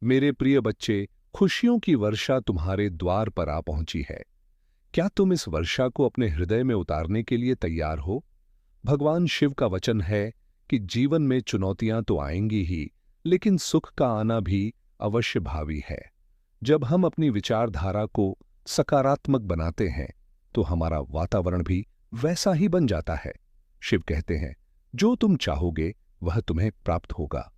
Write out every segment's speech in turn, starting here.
मेरे प्रिय बच्चे, खुशियों की वर्षा तुम्हारे द्वार पर आ पहुंची है। क्या तुम इस वर्षा को अपने हृदय में उतारने के लिए तैयार हो? भगवान शिव का वचन है कि जीवन में चुनौतियां तो आएंगी ही, लेकिन सुख का आना भी अवश्य भावी है। जब हम अपनी विचारधारा को सकारात्मक बनाते हैं, तो हमारा वातावरण भी वैसा ही बन जाता है। शिव कहते हैं, जो तुम चाहोगे वह तुम्हें प्राप्त होगा।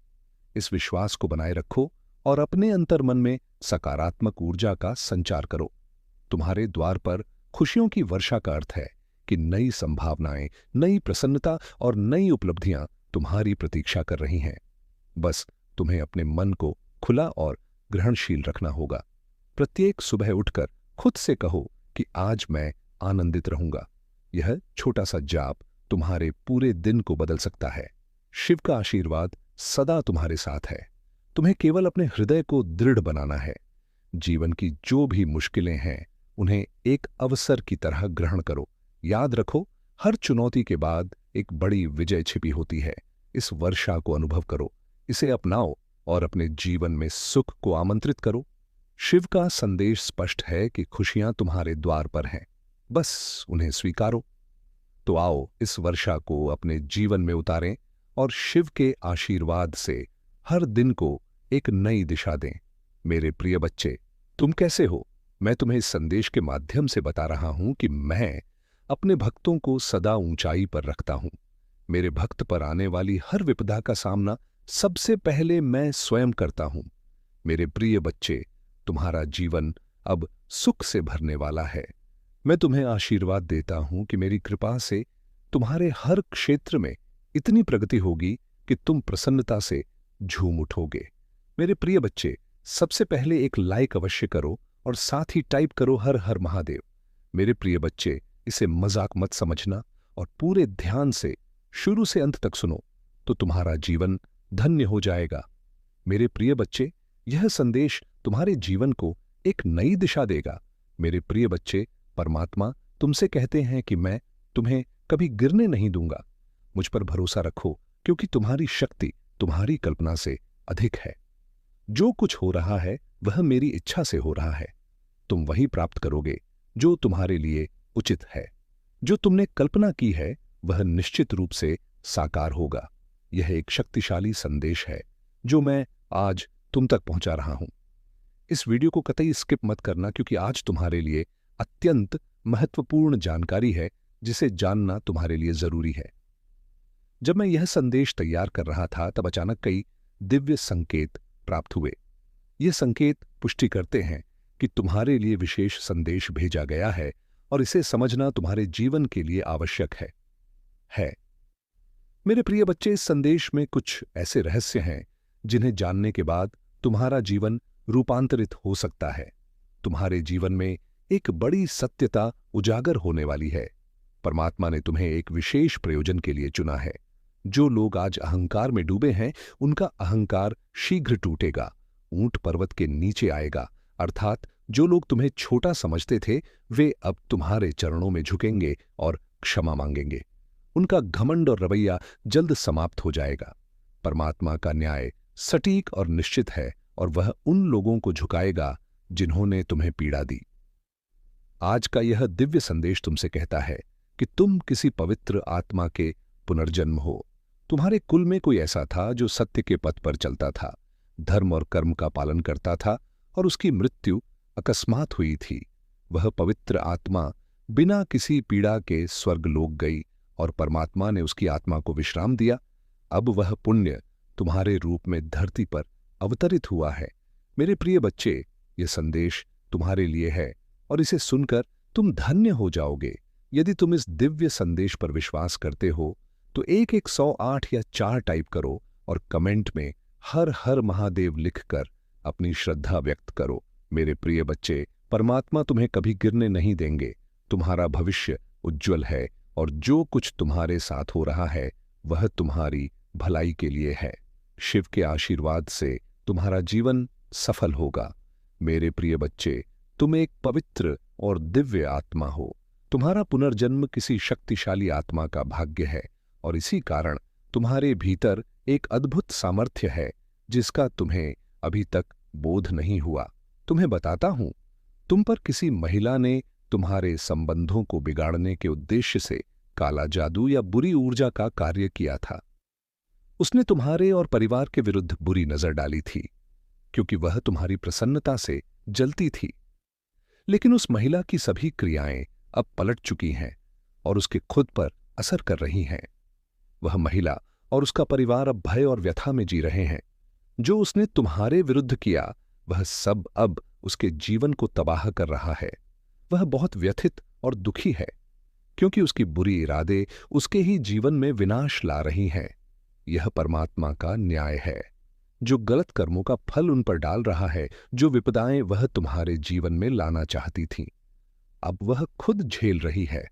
इस विश्वास को बनाए रखो और अपने अंतर्मन में सकारात्मक ऊर्जा का संचार करो। तुम्हारे द्वार पर खुशियों की वर्षा का अर्थ है कि नई संभावनाएं, नई प्रसन्नता और नई उपलब्धियां तुम्हारी प्रतीक्षा कर रही हैं। बस तुम्हें अपने मन को खुला और ग्रहणशील रखना होगा। प्रत्येक सुबह उठकर खुद से कहो कि आज मैं आनंदित रहूंगा। यह छोटा सा जाप तुम्हारे पूरे दिन को बदल सकता है। शिव का आशीर्वाद सदा तुम्हारे साथ है। तुम्हें केवल अपने हृदय को दृढ़ बनाना है। जीवन की जो भी मुश्किलें हैं, उन्हें एक अवसर की तरह ग्रहण करो। याद रखो, हर चुनौती के बाद एक बड़ी विजय छिपी होती है। इस वर्षा को अनुभव करो, इसे अपनाओ और अपने जीवन में सुख को आमंत्रित करो। शिव का संदेश स्पष्ट है कि खुशियां तुम्हारे द्वार पर हैं, बस उन्हें स्वीकारो। तो आओ इस वर्षा को अपने जीवन में उतारें और शिव के आशीर्वाद से हर दिन को एक नई दिशा दें। मेरे प्रिय बच्चे, तुम कैसे हो? मैं तुम्हें इस संदेश के माध्यम से बता रहा हूं कि मैं अपने भक्तों को सदा ऊंचाई पर रखता हूं। मेरे भक्त पर आने वाली हर विपदा का सामना सबसे पहले मैं स्वयं करता हूं। मेरे प्रिय बच्चे, तुम्हारा जीवन अब सुख से भरने वाला है। मैं तुम्हें आशीर्वाद देता हूं कि मेरी कृपा से तुम्हारे हर क्षेत्र में इतनी प्रगति होगी कि तुम प्रसन्नता से झूम उठोगे। मेरे प्रिय बच्चे, सबसे पहले एक लाइक अवश्य करो और साथ ही टाइप करो हर हर महादेव। मेरे प्रिय बच्चे, इसे मजाक मत समझना और पूरे ध्यान से शुरू से अंत तक सुनो, तो तुम्हारा जीवन धन्य हो जाएगा। मेरे प्रिय बच्चे, यह संदेश तुम्हारे जीवन को एक नई दिशा देगा। मेरे प्रिय बच्चे, परमात्मा तुमसे कहते हैं कि मैं तुम्हें कभी गिरने नहीं दूंगा। मुझ पर भरोसा रखो, क्योंकि तुम्हारी शक्ति तुम्हारी कल्पना से अधिक है। जो कुछ हो रहा है वह मेरी इच्छा से हो रहा है। तुम वही प्राप्त करोगे जो तुम्हारे लिए उचित है। जो तुमने कल्पना की है वह निश्चित रूप से साकार होगा। यह एक शक्तिशाली संदेश है जो मैं आज तुम तक पहुंचा रहा हूं। इस वीडियो को कतई स्किप मत करना, क्योंकि आज तुम्हारे लिए अत्यंत महत्वपूर्ण जानकारी है जिसे जानना तुम्हारे लिए जरूरी है। जब मैं यह संदेश तैयार कर रहा था, तब अचानक कई दिव्य संकेत प्राप्त हुए। ये संकेत पुष्टि करते हैं कि तुम्हारे लिए विशेष संदेश भेजा गया है और इसे समझना तुम्हारे जीवन के लिए आवश्यक है। मेरे प्रिय बच्चे, इस संदेश में कुछ ऐसे रहस्य हैं जिन्हें जानने के बाद तुम्हारा जीवन रूपांतरित हो सकता है। तुम्हारे जीवन में एक बड़ी सत्यता उजागर होने वाली है। परमात्मा ने तुम्हें एक विशेष प्रयोजन के लिए चुना है। जो लोग आज अहंकार में डूबे हैं, उनका अहंकार शीघ्र टूटेगा, ऊंट पर्वत के नीचे आएगा। अर्थात जो लोग तुम्हें छोटा समझते थे, वे अब तुम्हारे चरणों में झुकेंगे और क्षमा मांगेंगे। उनका घमंड और रवैया जल्द समाप्त हो जाएगा। परमात्मा का न्याय सटीक और निश्चित है और वह उन लोगों को झुकाएगा जिन्होंने तुम्हें पीड़ा दी। आज का यह दिव्य संदेश तुमसे कहता है कि तुम किसी पवित्र आत्मा के पुनर्जन्म हो। तुम्हारे कुल में कोई ऐसा था जो सत्य के पथ पर चलता था, धर्म और कर्म का पालन करता था, और उसकी मृत्यु अकस्मात हुई थी। वह पवित्र आत्मा बिना किसी पीड़ा के स्वर्गलोक गई और परमात्मा ने उसकी आत्मा को विश्राम दिया। अब वह पुण्य तुम्हारे रूप में धरती पर अवतरित हुआ है। मेरे प्रिय बच्चे, यह संदेश तुम्हारे लिए है और इसे सुनकर तुम धन्य हो जाओगे। यदि तुम इस दिव्य संदेश पर विश्वास करते हो तो 1-108 या 4 टाइप करो और कमेंट में हर हर महादेव लिखकर अपनी श्रद्धा व्यक्त करो। मेरे प्रिय बच्चे, परमात्मा तुम्हें कभी गिरने नहीं देंगे। तुम्हारा भविष्य उज्जवल है और जो कुछ तुम्हारे साथ हो रहा है वह तुम्हारी भलाई के लिए है। शिव के आशीर्वाद से तुम्हारा जीवन सफल होगा। मेरे प्रिय बच्चे, तुम एक पवित्र और दिव्य आत्मा हो। तुम्हारा पुनर्जन्म किसी शक्तिशाली आत्मा का भाग्य है और इसी कारण तुम्हारे भीतर एक अद्भुत सामर्थ्य है जिसका तुम्हें अभी तक बोध नहीं हुआ। तुम्हें बताता हूं, तुम पर किसी महिला ने तुम्हारे संबंधों को बिगाड़ने के उद्देश्य से काला जादू या बुरी ऊर्जा का कार्य किया था। उसने तुम्हारे और परिवार के विरुद्ध बुरी नजर डाली थी, क्योंकि वह तुम्हारी प्रसन्नता से जलती थी। लेकिन उस महिला की सभी क्रियाएं अब पलट चुकी हैं और उसके खुद पर असर कर रही हैं। वह महिला और उसका परिवार अब भय और व्यथा में जी रहे हैं। जो उसने तुम्हारे विरुद्ध किया, वह सब अब उसके जीवन को तबाह कर रहा है। वह बहुत व्यथित और दुखी है, क्योंकि उसकी बुरी इरादे उसके ही जीवन में विनाश ला रही हैं। यह परमात्मा का न्याय है, जो गलत कर्मों का फल उन पर डाल रहा है, जो विपदाएं वह तुम्हारे जीवन में लाना चाहती थी, अब वह खुद झेल रही है।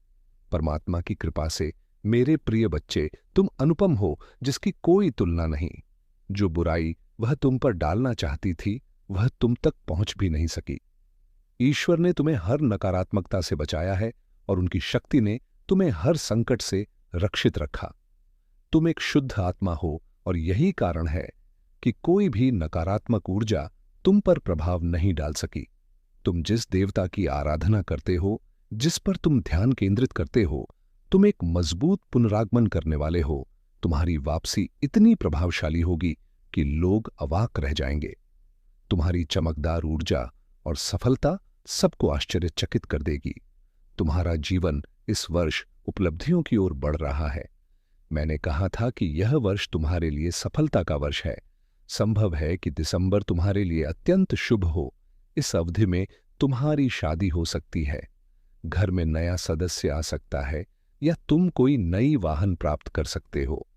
परमात्मा की कृपा से मेरे प्रिय बच्चे, तुम अनुपम हो, जिसकी कोई तुलना नहीं। जो बुराई वह तुम पर डालना चाहती थी, वह तुम तक पहुंच भी नहीं सकी। ईश्वर ने तुम्हें हर नकारात्मकता से बचाया है और उनकी शक्ति ने तुम्हें हर संकट से रक्षित रखा। तुम एक शुद्ध आत्मा हो और यही कारण है कि कोई भी नकारात्मक ऊर्जा तुम पर प्रभाव नहीं डाल सकी। तुम जिस देवता की आराधना करते हो, जिस पर तुम ध्यान केंद्रित करते हो, तुम एक मजबूत पुनरागमन करने वाले हो। तुम्हारी वापसी इतनी प्रभावशाली होगी कि लोग अवाक रह जाएंगे। तुम्हारी चमकदार ऊर्जा और सफलता सबको आश्चर्यचकित कर देगी। तुम्हारा जीवन इस वर्ष उपलब्धियों की ओर बढ़ रहा है। मैंने कहा था कि यह वर्ष तुम्हारे लिए सफलता का वर्ष है। संभव है कि दिसंबर तुम्हारे लिए अत्यंत शुभ हो। इस अवधि में तुम्हारी शादी हो सकती है, घर में नया सदस्य आ सकता है, या तुम कोई नई वाहन प्राप्त कर सकते हो।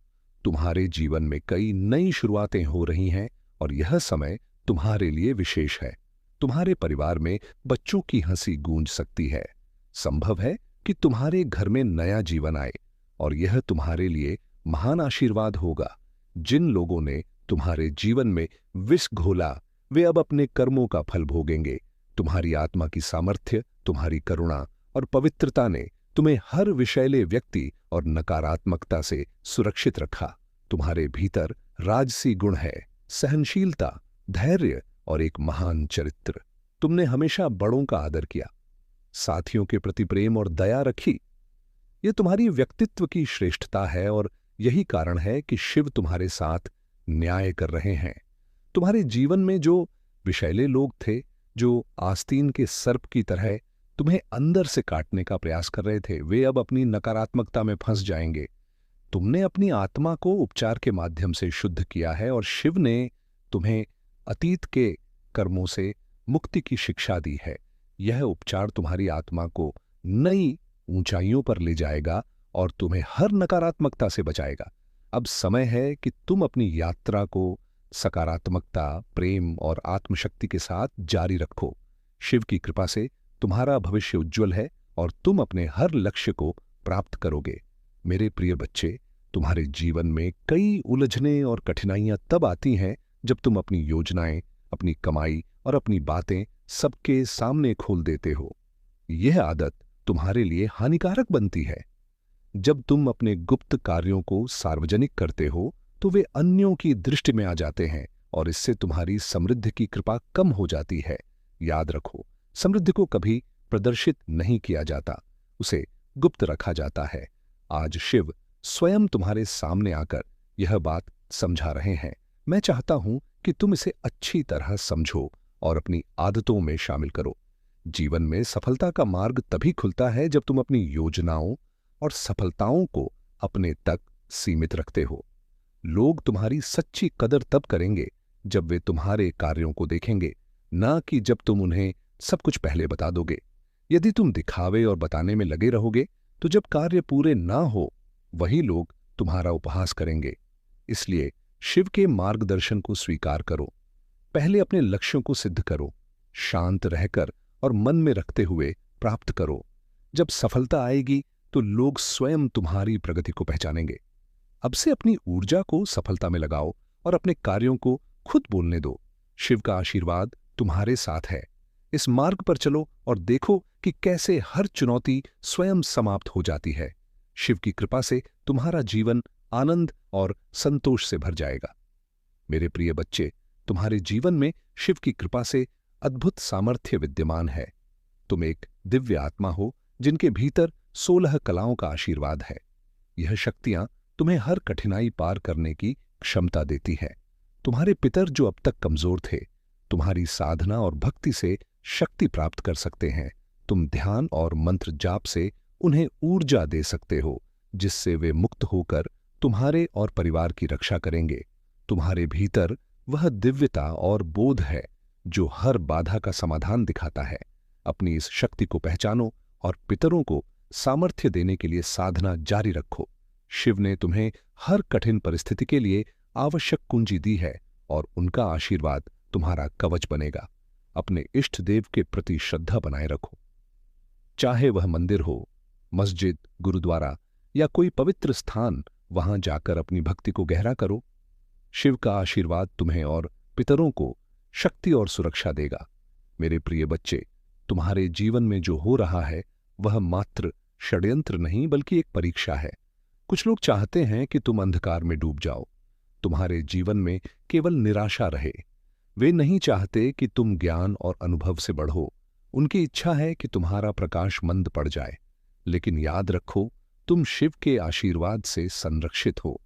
तुम्हारे जीवन में कई नई शुरुआतें हो रही हैं और यह समय तुम्हारे लिए विशेष है। तुम्हारे परिवार में बच्चों की हंसी गूंज सकती है। संभव है कि तुम्हारे घर में नया जीवन आए और यह तुम्हारे लिए महान आशीर्वाद होगा। जिन लोगों ने तुम्हारे जीवन में विष घोला, वे अब अपने कर्मों का फल भोगेंगे। तुम्हारी आत्मा की सामर्थ्य, तुम्हारी करुणा और पवित्रता ने तुम्हें हर विषैले व्यक्ति और नकारात्मकता से सुरक्षित रखा। तुम्हारे भीतर राजसी गुण है, सहनशीलता, धैर्य और एक महान चरित्र। तुमने हमेशा बड़ों का आदर किया, साथियों के प्रति प्रेम और दया रखी। यह तुम्हारी व्यक्तित्व की श्रेष्ठता है और यही कारण है कि शिव तुम्हारे साथ न्याय कर रहे हैं। तुम्हारे जीवन में जो विषैले लोग थे, जो आस्तीन के सर्प की तरह तुम्हें अंदर से काटने का प्रयास कर रहे थे, वे अब अपनी नकारात्मकता में फंस जाएंगे। तुमने अपनी आत्मा को उपचार के माध्यम से शुद्ध किया है और शिव ने तुम्हें अतीत के कर्मों से मुक्ति की शिक्षा दी है। यह उपचार तुम्हारी आत्मा को नई ऊंचाइयों पर ले जाएगा और तुम्हें हर नकारात्मकता से बचाएगा। अब समय है कि तुम अपनी यात्रा को सकारात्मकता, प्रेम और आत्मशक्ति के साथ जारी रखो। शिव की कृपा से तुम्हारा भविष्य उज्जवल है और तुम अपने हर लक्ष्य को प्राप्त करोगे। मेरे प्रिय बच्चे, तुम्हारे जीवन में कई उलझनें और कठिनाइयां तब आती हैं जब तुम अपनी योजनाएं, अपनी कमाई और अपनी बातें सबके सामने खोल देते हो। यह आदत तुम्हारे लिए हानिकारक बनती है। जब तुम अपने गुप्त कार्यों को सार्वजनिक करते हो, तो वे अन्यों की दृष्टि में आ जाते हैं और इससे तुम्हारी समृद्धि की कृपा कम हो जाती है। याद रखो, समृद्धि को कभी प्रदर्शित नहीं किया जाता, उसे गुप्त रखा जाता है। आज शिव स्वयं तुम्हारे सामने आकर यह बात समझा रहे हैं। मैं चाहता हूं कि तुम इसे अच्छी तरह समझो और अपनी आदतों में शामिल करो। जीवन में सफलता का मार्ग तभी खुलता है जब तुम अपनी योजनाओं और सफलताओं को अपने तक सीमित रखते हो। लोग तुम्हारी सच्ची कदर तब करेंगे जब वे तुम्हारे कार्यों को देखेंगे, ना कि जब तुम उन्हें सब कुछ पहले बता दोगे। यदि तुम दिखावे और बताने में लगे रहोगे, तो जब कार्य पूरे ना हो, वही लोग तुम्हारा उपहास करेंगे। इसलिए शिव के मार्गदर्शन को स्वीकार करो। पहले अपने लक्ष्यों को सिद्ध करो, शांत रहकर और मन में रखते हुए प्राप्त करो। जब सफलता आएगी तो लोग स्वयं तुम्हारी प्रगति को पहचानेंगे। अब से अपनी ऊर्जा को सफलता में लगाओ और अपने कार्यों को खुद बोलने दो। शिव का आशीर्वाद तुम्हारे साथ है। इस मार्ग पर चलो और देखो कि कैसे हर चुनौती स्वयं समाप्त हो जाती है। शिव की कृपा से तुम्हारा जीवन आनंद और संतोष से भर जाएगा। मेरे प्रिय बच्चे, तुम्हारे जीवन में शिव की कृपा से अद्भुत सामर्थ्य विद्यमान है। तुम एक दिव्य आत्मा हो जिनके भीतर 16 कलाओं का आशीर्वाद है। यह शक्तियां तुम्हें हर कठिनाई पार करने की क्षमता देती है। तुम्हारे पितर जो अब तक कमजोर थे, तुम्हारी साधना और भक्ति से शक्ति प्राप्त कर सकते हैं। तुम ध्यान और मंत्र जाप से उन्हें ऊर्जा दे सकते हो, जिससे वे मुक्त होकर तुम्हारे और परिवार की रक्षा करेंगे। तुम्हारे भीतर वह दिव्यता और बोध है जो हर बाधा का समाधान दिखाता है। अपनी इस शक्ति को पहचानो और पितरों को सामर्थ्य देने के लिए साधना जारी रखो। शिव ने तुम्हें हर कठिन परिस्थिति के लिए आवश्यक कुंजी दी है और उनका आशीर्वाद तुम्हारा कवच बनेगा। अपने इष्ट देव के प्रति श्रद्धा बनाए रखो। चाहे वह मंदिर हो, मस्जिद, गुरुद्वारा या कोई पवित्र स्थान, वहां जाकर अपनी भक्ति को गहरा करो। शिव का आशीर्वाद तुम्हें और पितरों को शक्ति और सुरक्षा देगा। मेरे प्रिय बच्चे, तुम्हारे जीवन में जो हो रहा है वह मात्र षड्यंत्र नहीं बल्कि एक परीक्षा है। कुछ लोग चाहते हैं कि तुम अंधकार में डूब जाओ, तुम्हारे जीवन में केवल निराशा रहे। वे नहीं चाहते कि तुम ज्ञान और अनुभव से बढ़ो। उनकी इच्छा है कि तुम्हारा प्रकाश मंद पड़ जाए। लेकिन याद रखो, तुम शिव के आशीर्वाद से संरक्षित हो।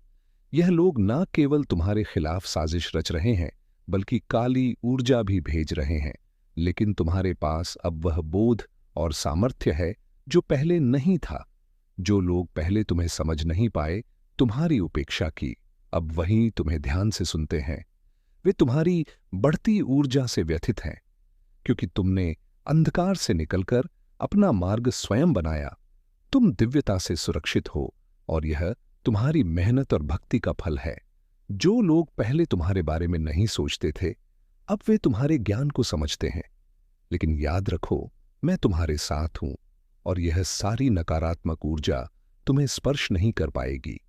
यह लोग न केवल तुम्हारे खिलाफ साजिश रच रहे हैं, बल्कि काली ऊर्जा भी भेज रहे हैं। लेकिन तुम्हारे पास अब वह बोध और सामर्थ्य है जो पहले नहीं था। जो लोग पहले तुम्हें समझ नहीं पाए, तुम्हारी उपेक्षा की, अब वहीं तुम्हें ध्यान से सुनते हैं। वे तुम्हारी बढ़ती ऊर्जा से व्यथित हैं, क्योंकि तुमने अंधकार से निकलकर अपना मार्ग स्वयं बनाया। तुम दिव्यता से सुरक्षित हो और यह तुम्हारी मेहनत और भक्ति का फल है। जो लोग पहले तुम्हारे बारे में नहीं सोचते थे, अब वे तुम्हारे ज्ञान को समझते हैं। लेकिन याद रखो, मैं तुम्हारे साथ हूं और यह सारी नकारात्मक ऊर्जा तुम्हें स्पर्श नहीं कर पाएगी।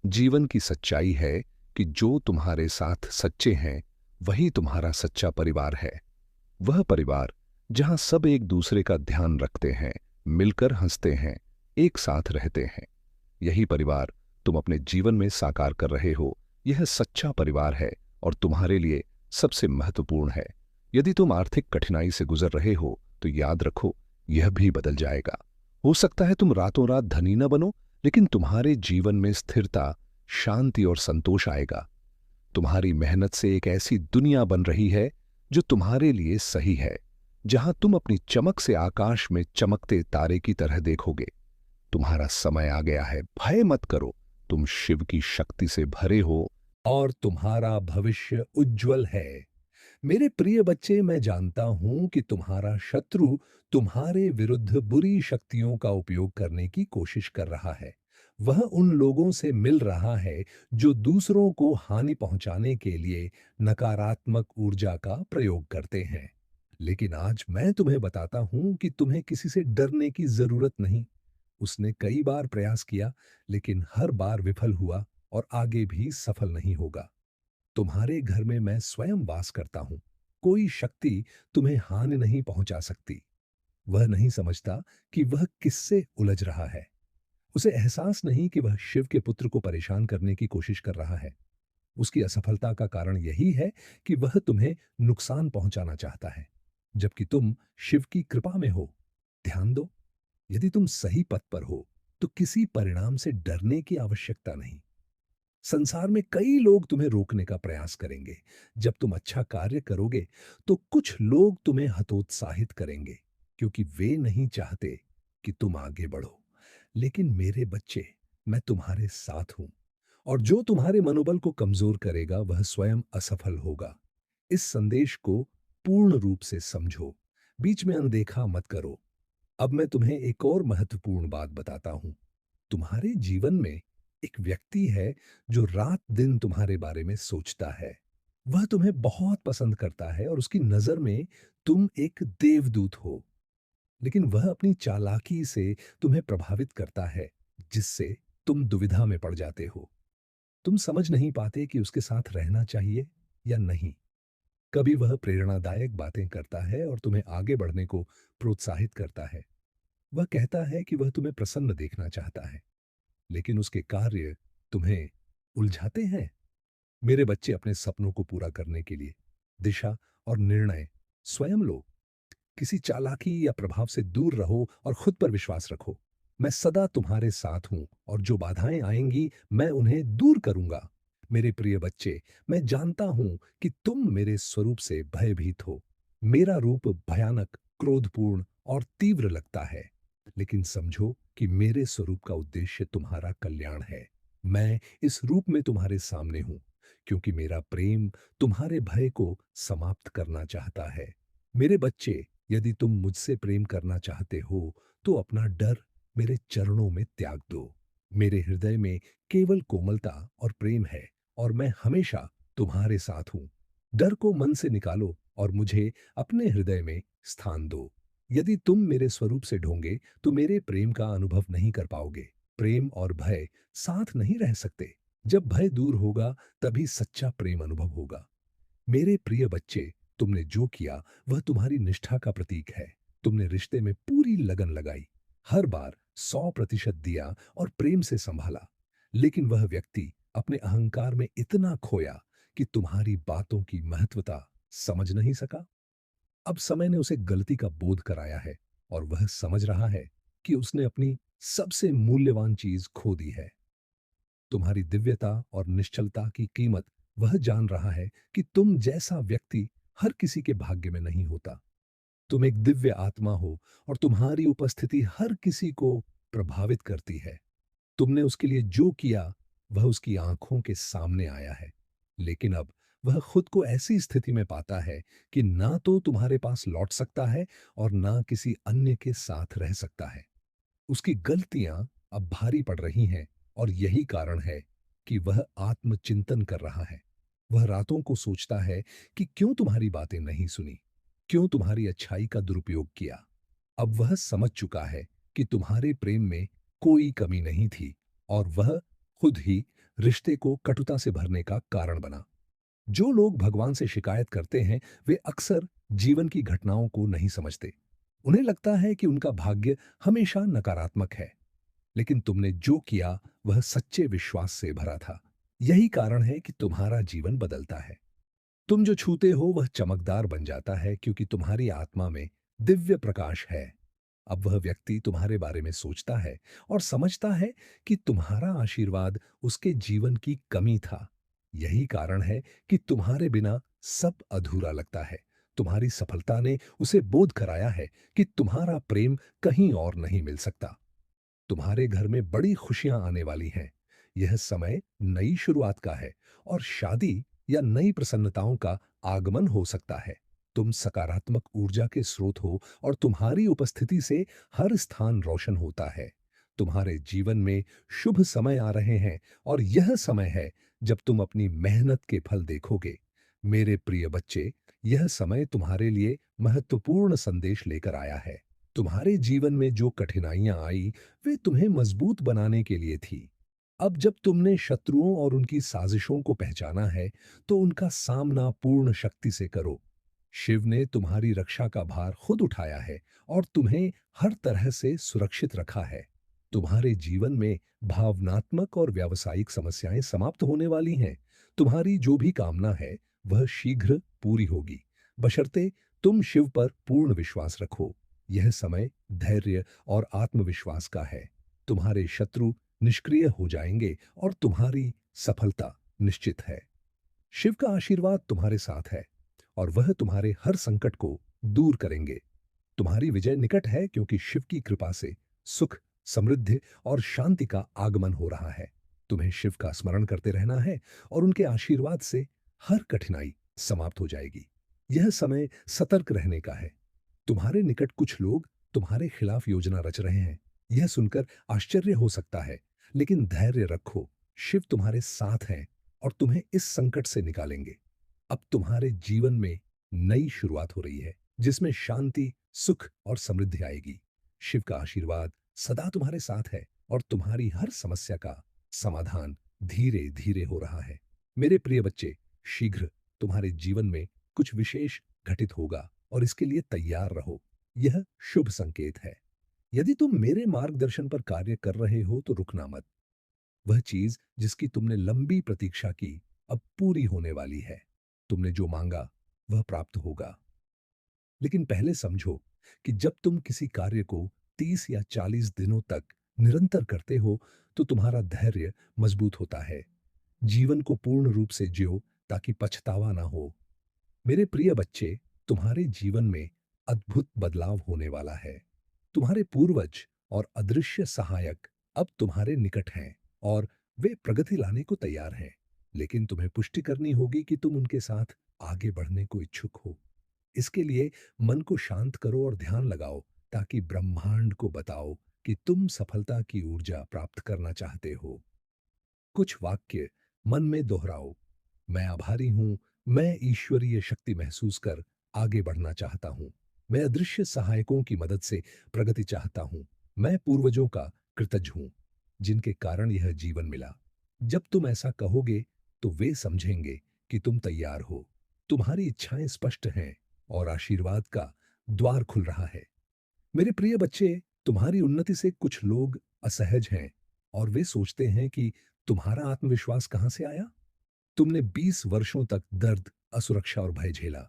जीवन की सच्चाई है कि जो तुम्हारे साथ सच्चे हैं, वही तुम्हारा सच्चा परिवार है। वह परिवार जहां सब एक दूसरे का ध्यान रखते हैं, मिलकर हंसते हैं, एक साथ रहते हैं। यही परिवार तुम अपने जीवन में साकार कर रहे हो। यह सच्चा परिवार है और तुम्हारे लिए सबसे महत्वपूर्ण है। यदि तुम आर्थिक कठिनाई से गुजर रहे हो, तो याद रखो, यह भी बदल जाएगा। हो सकता है तुम रातों रात धनी न बनो, लेकिन तुम्हारे जीवन में स्थिरता, शांति और संतोष आएगा। तुम्हारी मेहनत से एक ऐसी दुनिया बन रही है जो तुम्हारे लिए सही है, जहां तुम अपनी चमक से आकाश में चमकते तारे की तरह देखोगे। तुम्हारा समय आ गया है, भय मत करो। तुम शिव की शक्ति से भरे हो और तुम्हारा भविष्य उज्जवल है। मेरे प्रिय बच्चे, मैं जानता हूं कि तुम्हारा शत्रु तुम्हारे विरुद्ध बुरी शक्तियों का उपयोग करने की कोशिश कर रहा है। वह उन लोगों से मिल रहा है जो दूसरों को हानि पहुंचाने के लिए नकारात्मक ऊर्जा का प्रयोग करते हैं। लेकिन आज मैं तुम्हें बताता हूं कि तुम्हें किसी से डरने की जरूरत नहीं। उसने कई बार प्रयास किया, लेकिन हर बार विफल हुआ और आगे भी सफल नहीं होगा। तुम्हारे घर में मैं स्वयं वास करता हूं। कोई शक्ति तुम्हें हानि नहीं पहुंचा सकती। वह नहीं समझता कि वह किससे उलझ रहा है। उसे एहसास नहीं कि वह शिव के पुत्र को परेशान करने की कोशिश कर रहा है। उसकी असफलता का कारण यही है कि वह तुम्हें नुकसान पहुंचाना चाहता है, जबकि तुम शिव की कृपा में हो। ध्यान दो, यदि तुम सही पथ पर हो, तो किसी परिणाम से डरने की आवश्यकता नहीं। संसार में कई लोग तुम्हें रोकने का प्रयास करेंगे। जब तुम अच्छा कार्य करोगे, तो कुछ लोग तुम्हें हतोत्साहित करेंगे, क्योंकि वे नहीं चाहते कि तुम आगे बढ़ो। लेकिन मेरे बच्चे, मैं तुम्हारे साथ हूं और जो तुम्हारे मनोबल को कमजोर करेगा, वह स्वयं असफल होगा। इस संदेश को पूर्ण रूप से समझो, बीच में अनदेखा मत करो। अब मैं तुम्हें एक और महत्वपूर्ण बात बताता हूं। तुम्हारे जीवन में एक व्यक्ति है जो रात दिन तुम्हारे बारे में सोचता है। वह तुम्हें बहुत पसंद करता है और उसकी नजर में तुम एक देवदूत हो। लेकिन वह अपनी चालाकी से तुम्हें प्रभावित करता है, जिससे तुम दुविधा में पड़ जाते हो। तुम समझ नहीं पाते कि उसके साथ रहना चाहिए या नहीं। कभी वह प्रेरणादायक बातें करता है और तुम्हें आगे बढ़ने को प्रोत्साहित करता है। वह कहता है कि वह तुम्हें प्रसन्न देखना चाहता है, लेकिन उसके कार्य तुम्हें उलझाते हैं। मेरे बच्चे, अपने सपनों को पूरा करने के लिए दिशा और निर्णय स्वयं लो। किसी चालाकी या प्रभाव से दूर रहो और खुद पर विश्वास रखो। मैं सदा तुम्हारे साथ हूं और जो बाधाएं आएंगी मैं उन्हें दूर करूंगा। मेरे प्रिय बच्चे, मैं जानता हूं कि तुम मेरे स्वरूप से भयभीत हो। मेरा रूप भयानक, क्रोधपूर्ण और तीव्र लगता है, लेकिन समझो कि मेरे स्वरूप का उद्देश्य तुम्हारा कल्याण है। मैं इस रूप में तुम्हारे सामने हूं क्योंकि मेरा प्रेम तुम्हारे भय को समाप्त करना चाहता है। मेरे बच्चे, यदि तुम मुझसे प्रेम करना चाहते हो तो अपना डर मेरे चरणों में त्याग दो। मेरे हृदय में केवल कोमलता और प्रेम है और मैं हमेशा तुम्हारे साथ हूं। डर को मन से निकालो और मुझे अपने हृदय में स्थान दो। यदि तुम मेरे स्वरूप से ढोंगे तो मेरे प्रेम का अनुभव नहीं कर पाओगे। प्रेम और भय साथ नहीं रह सकते। जब भय दूर होगा तभी सच्चा प्रेम अनुभव होगा। मेरे प्रिय बच्चे, तुमने जो किया वह तुम्हारी निष्ठा का प्रतीक है। तुमने रिश्ते में पूरी लगन लगाई, हर बार 100% दिया और प्रेम से संभाला। लेकिन वह व्यक्ति अपने अहंकार में इतना खोया कि तुम्हारी बातों की महत्वता समझ नहीं सका। अब समय ने उसे गलती का बोध कराया है और वह समझ रहा है कि उसने अपनी सबसे मूल्यवान चीज खो दी है। तुम्हारी दिव्यता और निश्चलता की कीमत वह जान रहा है कि तुम जैसा व्यक्ति हर किसी के भाग्य में नहीं होता। तुम एक दिव्य आत्मा हो और तुम्हारी उपस्थिति हर किसी को प्रभावित करती है। तुमने उसके लिए जो किया वह उसकी आंखों के सामने आया है, लेकिन अब वह खुद को ऐसी स्थिति में पाता है कि ना तो तुम्हारे पास लौट सकता है और ना किसी अन्य के साथ रह सकता है। उसकी गलतियां अब भारी पड़ रही हैं और यही कारण है कि वह आत्मचिंतन कर रहा है। वह रातों को सोचता है कि क्यों तुम्हारी बातें नहीं सुनी, क्यों तुम्हारी अच्छाई का दुरुपयोग किया। अब वह समझ चुका है कि तुम्हारे प्रेम में कोई कमी नहीं थी और वह खुद ही रिश्ते को कटुता से भरने का कारण बना। जो लोग भगवान से शिकायत करते हैं वे अक्सर जीवन की घटनाओं को नहीं समझते। उन्हें लगता है कि उनका भाग्य हमेशा नकारात्मक है, लेकिन तुमने जो किया वह सच्चे विश्वास से भरा था। यही कारण है कि तुम्हारा जीवन बदलता है। तुम जो छूते हो वह चमकदार बन जाता है क्योंकि तुम्हारी आत्मा में दिव्य प्रकाश है। अब वह व्यक्ति तुम्हारे बारे में सोचता है और समझता है कि तुम्हारा आशीर्वाद उसके जीवन की कमी था। यही कारण है कि तुम्हारे बिना सब अधूरा लगता है। तुम्हारी सफलता ने उसे बोध कराया है कि तुम्हारा प्रेम कहीं और नहीं मिल सकता। तुम्हारे घर में बड़ी खुशियां आने वाली हैं। यह समय नई शुरुआत का है और शादी या नई प्रसन्नताओं का आगमन हो सकता है। तुम सकारात्मक ऊर्जा के स्रोत हो और तुम्हारी उपस्थिति से हर स्थान रोशन होता है। तुम्हारे जीवन में शुभ समय आ रहे हैं और यह समय है जब तुम अपनी मेहनत के फल देखोगे। मेरे प्रिय बच्चे, यह समय तुम्हारे लिए महत्वपूर्ण संदेश लेकर आया है। तुम्हारे जीवन में जो कठिनाइयां आई वे तुम्हें मजबूत बनाने के लिए थी। अब जब तुमने शत्रुओं और उनकी साजिशों को पहचाना है तो उनका सामना पूर्ण शक्ति से करो। शिव ने तुम्हारी रक्षा का भार खुद उठाया है और तुम्हें हर तरह से सुरक्षित रखा है। तुम्हारे जीवन में भावनात्मक और व्यावसायिक समस्याएं समाप्त होने वाली हैं। तुम्हारी जो भी कामना है वह शीघ्र पूरी होगी, बशर्ते तुम शिव पर पूर्ण विश्वास रखो। यह समय धैर्य और आत्मविश्वास का है। तुम्हारे शत्रु निष्क्रिय हो जाएंगे और तुम्हारी सफलता निश्चित है। शिव का आशीर्वाद तुम्हारे साथ है और वह तुम्हारे हर संकट को दूर करेंगे। तुम्हारी विजय निकट है क्योंकि शिव की कृपा से सुख, समृद्धि और शांति का आगमन हो रहा है। तुम्हें शिव का स्मरण करते रहना है और उनके आशीर्वाद से हर कठिनाई समाप्त हो जाएगी। यह समय सतर्क रहने का है। तुम्हारे निकट कुछ लोग तुम्हारे खिलाफ योजना रच रहे हैं। यह सुनकर आश्चर्य हो सकता है, लेकिन धैर्य रखो। शिव तुम्हारे साथ हैं और तुम्हें इस संकट से निकालेंगे। अब तुम्हारे जीवन में नई शुरुआत हो रही है, जिसमें शांति, सुख और समृद्धि आएगी। शिव का आशीर्वाद सदा तुम्हारे साथ है और तुम्हारी हर समस्या का समाधान धीरे धीरे हो रहा है। मेरे प्रिय बच्चे, शीघ्र तुम्हारे जीवन में कुछ विशेष घटित होगा और इसके लिए तैयार रहो। यह शुभ संकेत है। यदि तुम मेरे मार्गदर्शन पर कार्य कर रहे हो तो रुकना मत। वह चीज जिसकी तुमने लंबी प्रतीक्षा की अब पूरी होने वाली है। तुमने जो मांगा वह प्राप्त होगा। लेकिन पहले समझो कि जब तुम किसी कार्य को 30 या 40 दिनों तक निरंतर करते हो, तो तुम्हारा धैर्य मजबूत होता है। जीवन को पूर्ण रूप से जियो ताकि पछतावा ना हो। मेरे प्रिय बच्चे, तुम्हारे जीवन में अद्भुत बदलाव होने वाला है। तुम्हारे पूर्वज और अदृश्य सहायक अब तुम्हारे निकट हैं और वे प्रगति लाने को तैयार हैं। लेकिन तुम्हें पुष्टि करनी होगी कि तुम उनके साथ आगे बढ़ने को इच्छुक हो। इसके लिए मन को शांत करो और ध्यान लगाओ, ताकि ब्रह्मांड को बताओ कि तुम सफलता की ऊर्जा प्राप्त करना चाहते हो। कुछ वाक्य मन में दोहराओ। मैं आभारी हूं। मैं ईश्वरीय शक्ति महसूस कर आगे बढ़ना चाहता हूं। मैं अदृश्य सहायकों की मदद से प्रगति चाहता हूं। मैं पूर्वजों का कृतज्ञ हूं, जिनके कारण यह जीवन मिला। जब तुम ऐसा कहोगे, तो वे समझेंगे कि तुम तैयार हो। तुम्हारी इच्छाएं स्पष्ट हैं और आशीर्वाद का द्वार खुल रहा है। मेरे प्रिय बच्चे, तुम्हारी उन्नति से कुछ लोग असहज हैं और वे सोचते हैं कि तुम्हारा आत्मविश्वास कहां से आया। तुमने 20 वर्षों तक दर्द, असुरक्षा और भय झेला,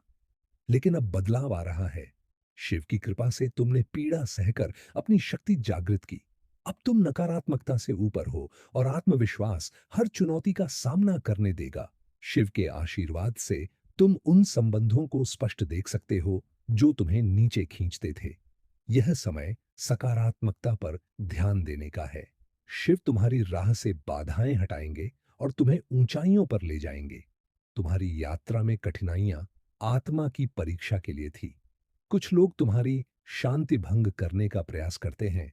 लेकिन अब बदलाव आ रहा है। शिव की कृपा से तुमने पीड़ा सहकर अपनी शक्ति जागृत की। अब तुम नकारात्मकता से ऊपर हो और आत्मविश्वास हर चुनौती का सामना करने देगा। शिव के आशीर्वाद से तुम उन संबंधों को स्पष्ट देख सकते हो जो तुम्हें नीचे खींचते थे। यह समय सकारात्मकता पर ध्यान देने का है। शिव तुम्हारी राह से बाधाएं हटाएंगे और तुम्हें ऊंचाइयों पर ले जाएंगे। तुम्हारी यात्रा में कठिनाइयां आत्मा की परीक्षा के लिए थी। कुछ लोग तुम्हारी शांति भंग करने का प्रयास करते हैं।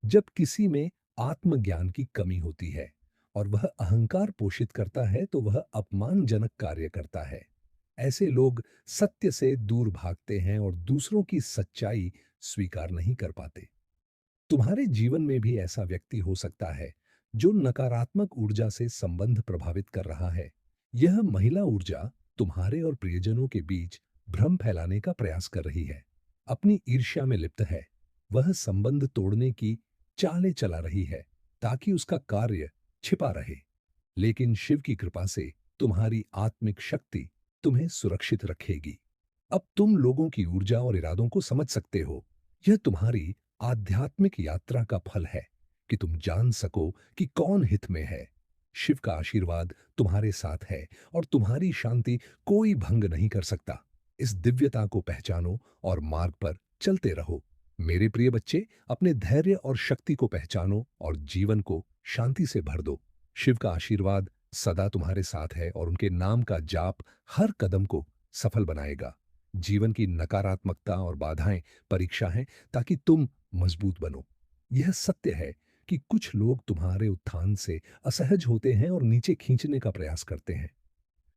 जब किसी में आत्मज्ञान की कमी होती है और वह अहंकार पोषित करता है, तो वह अपमानजनक कार्य करता है। ऐसे लोग सत्य से दूर भागते हैं और दूसरों की सच्चाई स्वीकार नहीं कर पाते। तुम्हारे जीवन में भी ऐसा व्यक्ति हो सकता है जो नकारात्मक ऊर्जा से संबंध प्रभावित कर रहा है। यह महिला ऊर्जा तुम्हारे और प्रियजनों के बीच भ्रम फैलाने का प्रयास कर रही है। अपनी ईर्ष्या में लिप्त है। वह संबंध तोड़ने की चालें चला रही है ताकि उसका कार्य छिपा रहे। लेकिन शिव की कृपा से तुम्हारी आत्मिक शक्ति तुम्हें सुरक्षित रखेगी। अब तुम लोगों की ऊर्जा और इरादों को समझ सकते हो। यह तुम्हारी आध्यात्मिक यात्रा का फल है कि तुम जान सको कि कौन हित में है। शिव का आशीर्वाद तुम्हारे साथ है और तुम्हारी शांति कोई भंग नहीं कर सकता। इस दिव्यता को पहचानो और मार्ग पर चलते रहो। मेरे प्रिय बच्चे, अपने धैर्य और शक्ति को पहचानो और जीवन को शांति से भर दो। शिव का आशीर्वाद सदा तुम्हारे साथ है और उनके नाम का जाप हर कदम को सफल बनाएगा। जीवन की नकारात्मकता और बाधाएं परीक्षा हैं, ताकि तुम मजबूत बनो। यह सत्य है कि कुछ लोग तुम्हारे उत्थान से असहज होते हैं और नीचे खींचने का प्रयास करते हैं,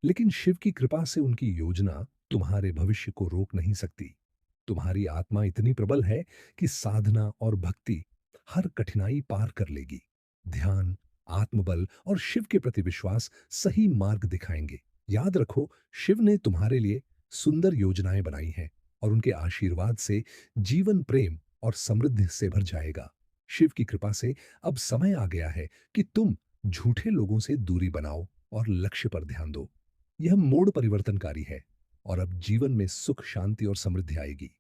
लेकिन शिव की कृपा से उनकी योजना तुम्हारे भविष्य को रोक नहीं सकती। तुम्हारी आत्मा इतनी प्रबल है कि साधना और भक्ति हर कठिनाई पार कर लेगी। ध्यान, आत्मबल और शिव के प्रति विश्वास सही मार्ग दिखाएंगे। याद रखो, शिव ने तुम्हारे लिए सुंदर योजनाएं बनाई हैं और उनके आशीर्वाद से जीवन प्रेम और समृद्धि से भर जाएगा। शिव की कृपा से अब समय आ गया है कि तुम झूठे लोगों से दूरी बनाओ और लक्ष्य पर ध्यान दो। यह मोड़ परिवर्तनकारी है और अब जीवन में सुख, शांति और समृद्धि आएगी।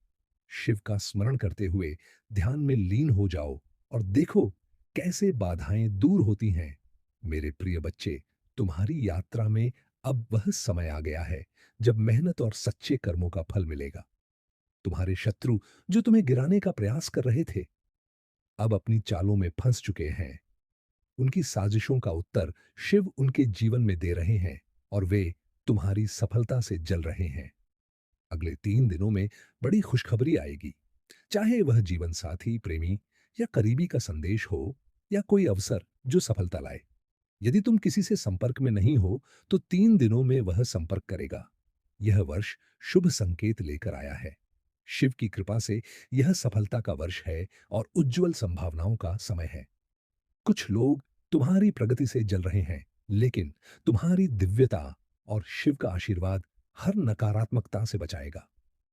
शिव का स्मरण करते हुए ध्यान में लीन हो जाओ और देखो कैसे बाधाएं दूर होती हैं। मेरे प्रिय बच्चे, तुम्हारी यात्रा में अब वह समय आ गया है जब मेहनत और सच्चे कर्मों का फल मिलेगा। तुम्हारे शत्रु जो तुम्हें गिराने का प्रयास कर रहे थे, अब अपनी चालों में फंस चुके हैं। उनकी साजिशों का उत्तर शिव उनके जीवन में दे रहे हैं और वे तुम्हारी सफलता से जल रहे हैं। अगले 3 दिनों में बड़ी खुशखबरी आएगी। चाहे वह जीवन साथी, प्रेमी या करीबी का संदेश हो या कोई अवसर जो सफलता लाए। यदि तुम किसी से संपर्क में नहीं हो, तो 3 दिनों में वह संपर्क करेगा। यह वर्ष शुभ संकेत लेकर आया है। शिव की कृपा से यह सफलता का वर्ष है और उज्जवल संभावनाओं का समय है। कुछ लोग तुम्हारी प्रगति से जल रहे हैं, लेकिन तुम्हारी दिव्यता और शिव का आशीर्वाद हर नकारात्मकता से बचाएगा।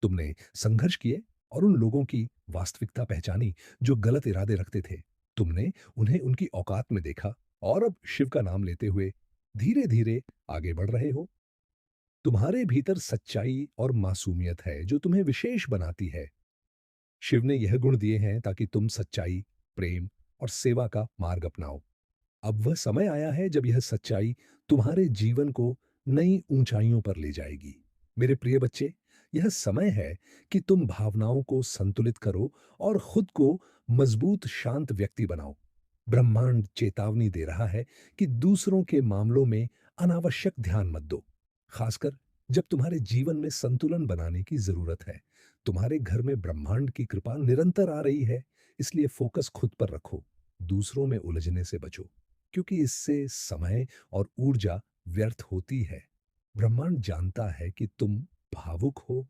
तुमने संघर्ष किए और उन लोगों की वास्तविकता पहचानी जो गलत इरादे रखते थे। तुमने उन्हें उनकी औकात में देखा और अब शिव का नाम लेते हुए धीरे धीरे आगे बढ़ रहे हो। तुम्हारे भीतर सच्चाई और मासूमियत है जो तुम्हें विशेष बनाती है। शिव ने यह गुण दिए हैं ताकि तुम सच्चाई, प्रेम और सेवा का मार्ग अपनाओ। अब वह समय आया है जब यह सच्चाई तुम्हारे जीवन को नई ऊंचाइयों पर ले जाएगी। मेरे प्रिय बच्चे, यह समय है कि तुम भावनाओं को संतुलित करो और खुद को मजबूत शांत व्यक्ति बनाओ। ब्रह्मांड चेतावनी दे रहा है कि दूसरों के मामलों में अनावश्यक ध्यान मत दो, खासकर जब तुम्हारे जीवन में संतुलन बनाने की जरूरत है। तुम्हारे घर में ब्रह्मांड की कृपा निरंतर आ रही है, इसलिए फोकस खुद पर रखो, दूसरों में उलझने से बचो, क्योंकि इससे समय और ऊर्जा व्यर्थ होती है। ब्रह्मांड जानता है कि तुम भावुक हो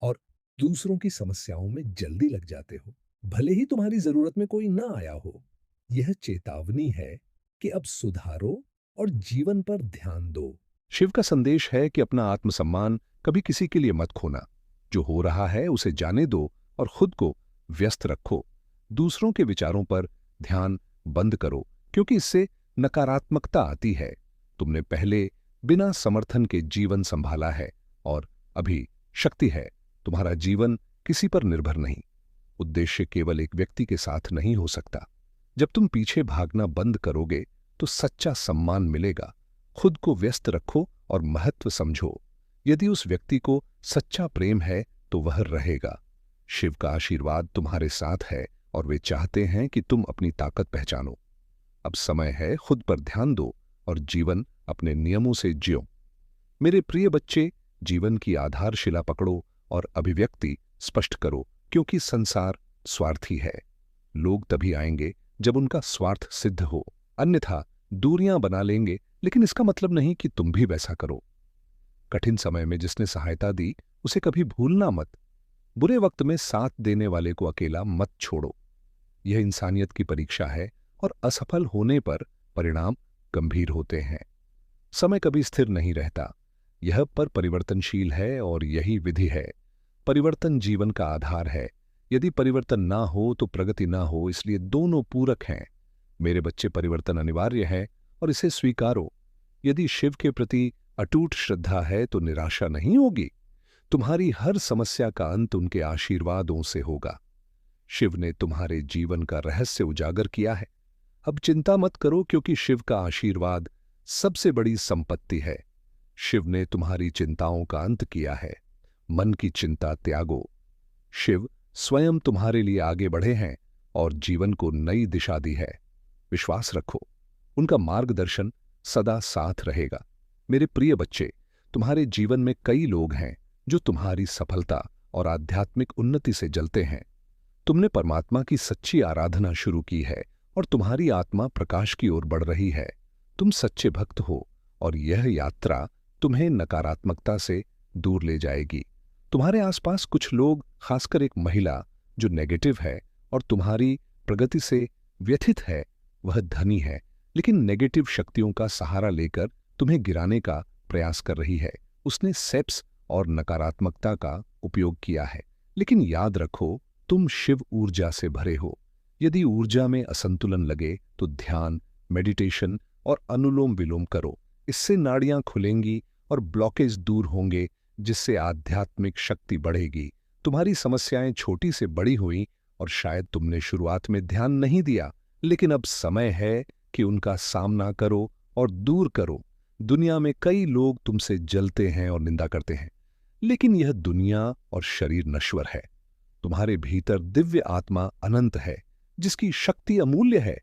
और दूसरों की समस्याओं में जल्दी लग जाते हो, भले ही तुम्हारी जरूरत में कोई ना आया हो। यह चेतावनी है कि अब सुधारो और जीवन पर ध्यान दो। शिव का संदेश है कि अपना आत्मसम्मान कभी किसी के लिए मत खोना। जो हो रहा है उसे जाने दो और खुद को व्यस्त रखो। दूसरों के विचारों पर ध्यान बंद करो, क्योंकि इससे नकारात्मकता आती है। तुमने पहले बिना समर्थन के जीवन संभाला है और अभी शक्ति है। तुम्हारा जीवन किसी पर निर्भर नहीं। उद्देश्य केवल एक व्यक्ति के साथ नहीं हो सकता। जब तुम पीछे भागना बंद करोगे तो सच्चा सम्मान मिलेगा। खुद को व्यस्त रखो और महत्व समझो। यदि उस व्यक्ति को सच्चा प्रेम है तो वह रहेगा। शिव का आशीर्वाद तुम्हारे साथ है और वे चाहते हैं कि तुम अपनी ताकत पहचानो। अब समय है खुद पर ध्यान दो और जीवन अपने नियमों से जियो। मेरे प्रिय बच्चे, जीवन की आधारशिला पकड़ो और अभिव्यक्ति स्पष्ट करो, क्योंकि संसार स्वार्थी है। लोग तभी आएंगे जब उनका स्वार्थ सिद्ध हो, अन्यथा दूरियां बना लेंगे। लेकिन इसका मतलब नहीं कि तुम भी वैसा करो। कठिन समय में जिसने सहायता दी उसे कभी भूलना मत। बुरे वक्त में साथ देने वाले को अकेला मत छोड़ो। यह इंसानियत की परीक्षा है और असफल होने पर परिणाम गंभीर होते हैं। समय कभी स्थिर नहीं रहता, यह पर परिवर्तनशील है और यही विधि है। परिवर्तन जीवन का आधार है। यदि परिवर्तन ना हो तो प्रगति ना हो, इसलिए दोनों पूरक हैं। मेरे बच्चे, परिवर्तन अनिवार्य है और इसे स्वीकारो। यदि शिव के प्रति अटूट श्रद्धा है तो निराशा नहीं होगी। तुम्हारी हर समस्या का अंत उनके आशीर्वादों से होगा। शिव ने तुम्हारे जीवन का रहस्य उजागर किया है। अब चिंता मत करो, क्योंकि शिव का आशीर्वाद सबसे बड़ी संपत्ति है। शिव ने तुम्हारी चिंताओं का अंत किया है। मन की चिंता त्यागो। शिव स्वयं तुम्हारे लिए आगे बढ़े हैं और जीवन को नई दिशा दी है। विश्वास रखो, उनका मार्गदर्शन सदा साथ रहेगा। मेरे प्रिय बच्चे, तुम्हारे जीवन में कई लोग हैं जो तुम्हारी सफलता और आध्यात्मिक उन्नति से जलते हैं। तुमने परमात्मा की सच्ची आराधना शुरू की है और तुम्हारी आत्मा प्रकाश की ओर बढ़ रही है। तुम सच्चे भक्त हो और यह यात्रा तुम्हें नकारात्मकता से दूर ले जाएगी। तुम्हारे आसपास कुछ लोग, खासकर एक महिला जो नेगेटिव है और तुम्हारी प्रगति से व्यथित है, वह धनी है, लेकिन नेगेटिव शक्तियों का सहारा लेकर तुम्हें गिराने का प्रयास कर रही है। उसने सेप्स और नकारात्मकता का उपयोग किया है। लेकिन याद रखो, तुम शिव ऊर्जा से भरे हो। यदि ऊर्जा में असंतुलन लगे तो ध्यान, मेडिटेशन और अनुलोम विलोम करो। इससे नाड़ियां खुलेंगी और ब्लॉकेज दूर होंगे, जिससे आध्यात्मिक शक्ति बढ़ेगी। तुम्हारी समस्याएं छोटी से बड़ी हुई और शायद तुमने शुरुआत में ध्यान नहीं दिया, लेकिन अब समय है कि उनका सामना करो और दूर करो। दुनिया में कई लोग तुमसे जलते हैं और निंदा करते हैं, लेकिन यह दुनिया और शरीर नश्वर है। तुम्हारे भीतर दिव्य आत्मा अनंत है, जिसकी शक्ति अमूल्य है।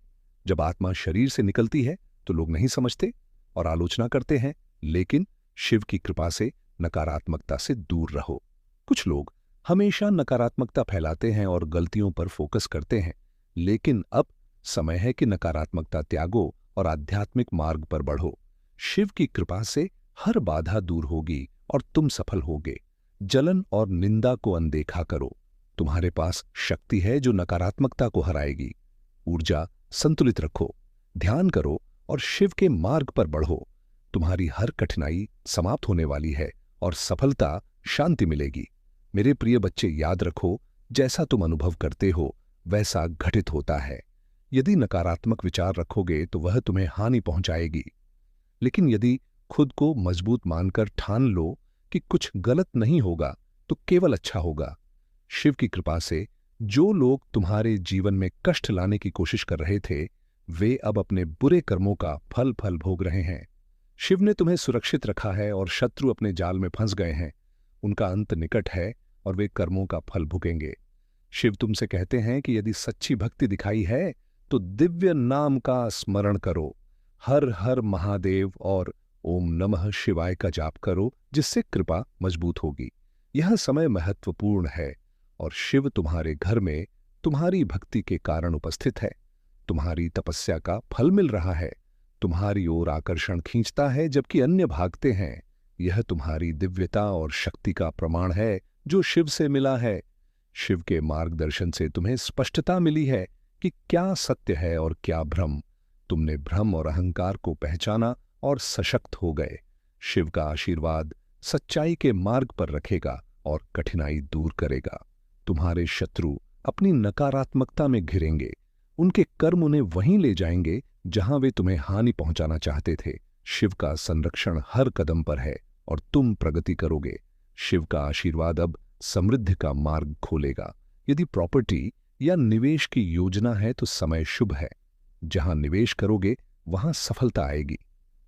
जब आत्मा शरीर से निकलती है तो लोग नहीं समझते और आलोचना करते हैं, लेकिन शिव की कृपा से नकारात्मकता से दूर रहो। कुछ लोग हमेशा नकारात्मकता फैलाते हैं और गलतियों पर फोकस करते हैं, लेकिन अब समय है कि नकारात्मकता त्यागो और आध्यात्मिक मार्ग पर बढ़ो। शिव की कृपा से हर बाधा दूर होगी और तुम सफल होगे। जलन और निंदा को अनदेखा करो। तुम्हारे पास शक्ति है जो नकारात्मकता को हराएगी। ऊर्जा संतुलित रखो, ध्यान करो और शिव के मार्ग पर बढ़ो। तुम्हारी हर कठिनाई समाप्त होने वाली है और सफलता, शांति मिलेगी। मेरे प्रिय बच्चे, याद रखो, जैसा तुम अनुभव करते हो वैसा घटित होता है। यदि नकारात्मक विचार रखोगे तो वह तुम्हें हानि पहुंचाएगी, लेकिन यदि खुद को मजबूत मानकर ठान लो कि कुछ गलत नहीं होगा तो केवल अच्छा होगा। शिव की कृपा से जो लोग तुम्हारे जीवन में कष्ट लाने की कोशिश कर रहे थे, वे अब अपने बुरे कर्मों का फल भोग रहे हैं। शिव ने तुम्हें सुरक्षित रखा है और शत्रु अपने जाल में फंस गए हैं। उनका अंत निकट है और वे कर्मों का फल भुगेंगे। शिव तुमसे कहते हैं कि यदि सच्ची भक्ति दिखाई है तो दिव्य नाम का स्मरण करो, हर हर महादेव और ओम नमः शिवाय का जाप करो, जिससे कृपा मजबूत होगी। यह समय महत्वपूर्ण है और शिव तुम्हारे घर में तुम्हारी भक्ति के कारण उपस्थित है। तुम्हारी तपस्या का फल मिल रहा है, तुम्हारी ओर आकर्षण खींचता है जबकि अन्य भागते हैं। यह तुम्हारी दिव्यता और शक्ति का प्रमाण है जो शिव से मिला है। शिव के मार्गदर्शन से तुम्हें स्पष्टता मिली है कि क्या सत्य है और क्या भ्रम। तुमने भ्रम और अहंकार को पहचाना और सशक्त हो गए। शिव का आशीर्वाद सच्चाई के मार्ग पर रखेगा और कठिनाई दूर करेगा। तुम्हारे शत्रु अपनी नकारात्मकता में घिरेंगे, उनके कर्म उन्हें वहीं ले जाएंगे जहां वे तुम्हें हानि पहुंचाना चाहते थे। शिव का संरक्षण हर कदम पर है और तुम प्रगति करोगे। शिव का आशीर्वाद अब समृद्धि का मार्ग खोलेगा। यदि प्रॉपर्टी या निवेश की योजना है तो समय शुभ है। जहां निवेश करोगे वहां सफलता आएगी।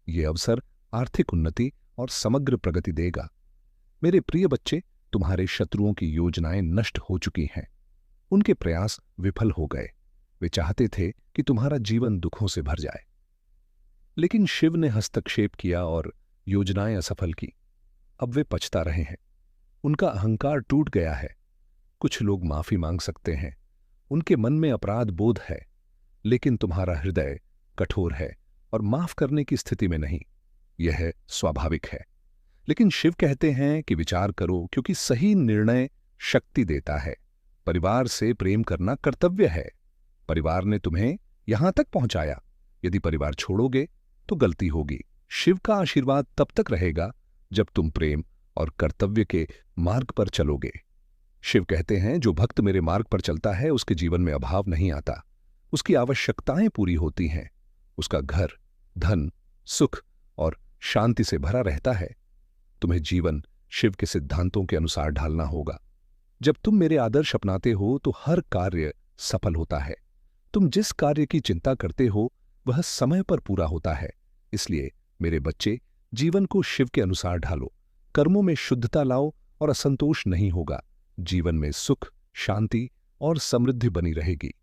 ये अवसर आर्थिक उन्नति और समग्र प्रगति देगा। मेरे प्रिय बच्चे, तुम्हारे शत्रुओं की योजनाएं नष्ट हो चुकी हैं। उनके प्रयास विफल हो गए। वे चाहते थे कि तुम्हारा जीवन दुखों से भर जाए, लेकिन शिव ने हस्तक्षेप किया और योजनाएं असफल की। अब वे पछता रहे हैं। उनका अहंकार टूट गया है। कुछ लोग माफी मांग सकते हैं, उनके मन में अपराध बोध है, लेकिन तुम्हारा हृदय कठोर है और माफ करने की स्थिति में नहीं। यह स्वाभाविक है, लेकिन शिव कहते हैं कि विचार करो, क्योंकि सही निर्णय शक्ति देता है। परिवार से प्रेम करना कर्तव्य है। परिवार ने तुम्हें यहां तक पहुंचाया। यदि परिवार छोड़ोगे तो गलती होगी। शिव का आशीर्वाद तब तक रहेगा जब तुम प्रेम और कर्तव्य के मार्ग पर चलोगे। शिव कहते हैं, जो भक्त मेरे मार्ग पर चलता है उसके जीवन में अभाव नहीं आता। उसकी आवश्यकताएं पूरी होती हैं। उसका घर, धन, सुख और शांति से भरा रहता है। तुम्हें जीवन शिव के सिद्धांतों के अनुसार ढालना होगा। जब तुम मेरे आदर्श अपनाते हो तो हर कार्य सफल होता है। तुम जिस कार्य की चिंता करते हो वह समय पर पूरा होता है। इसलिए मेरे बच्चे, जीवन को शिव के अनुसार ढालो। कर्मों में शुद्धता लाओ और असंतोष नहीं होगा। जीवन में सुख, शांति और समृद्धि बनी रहेगी।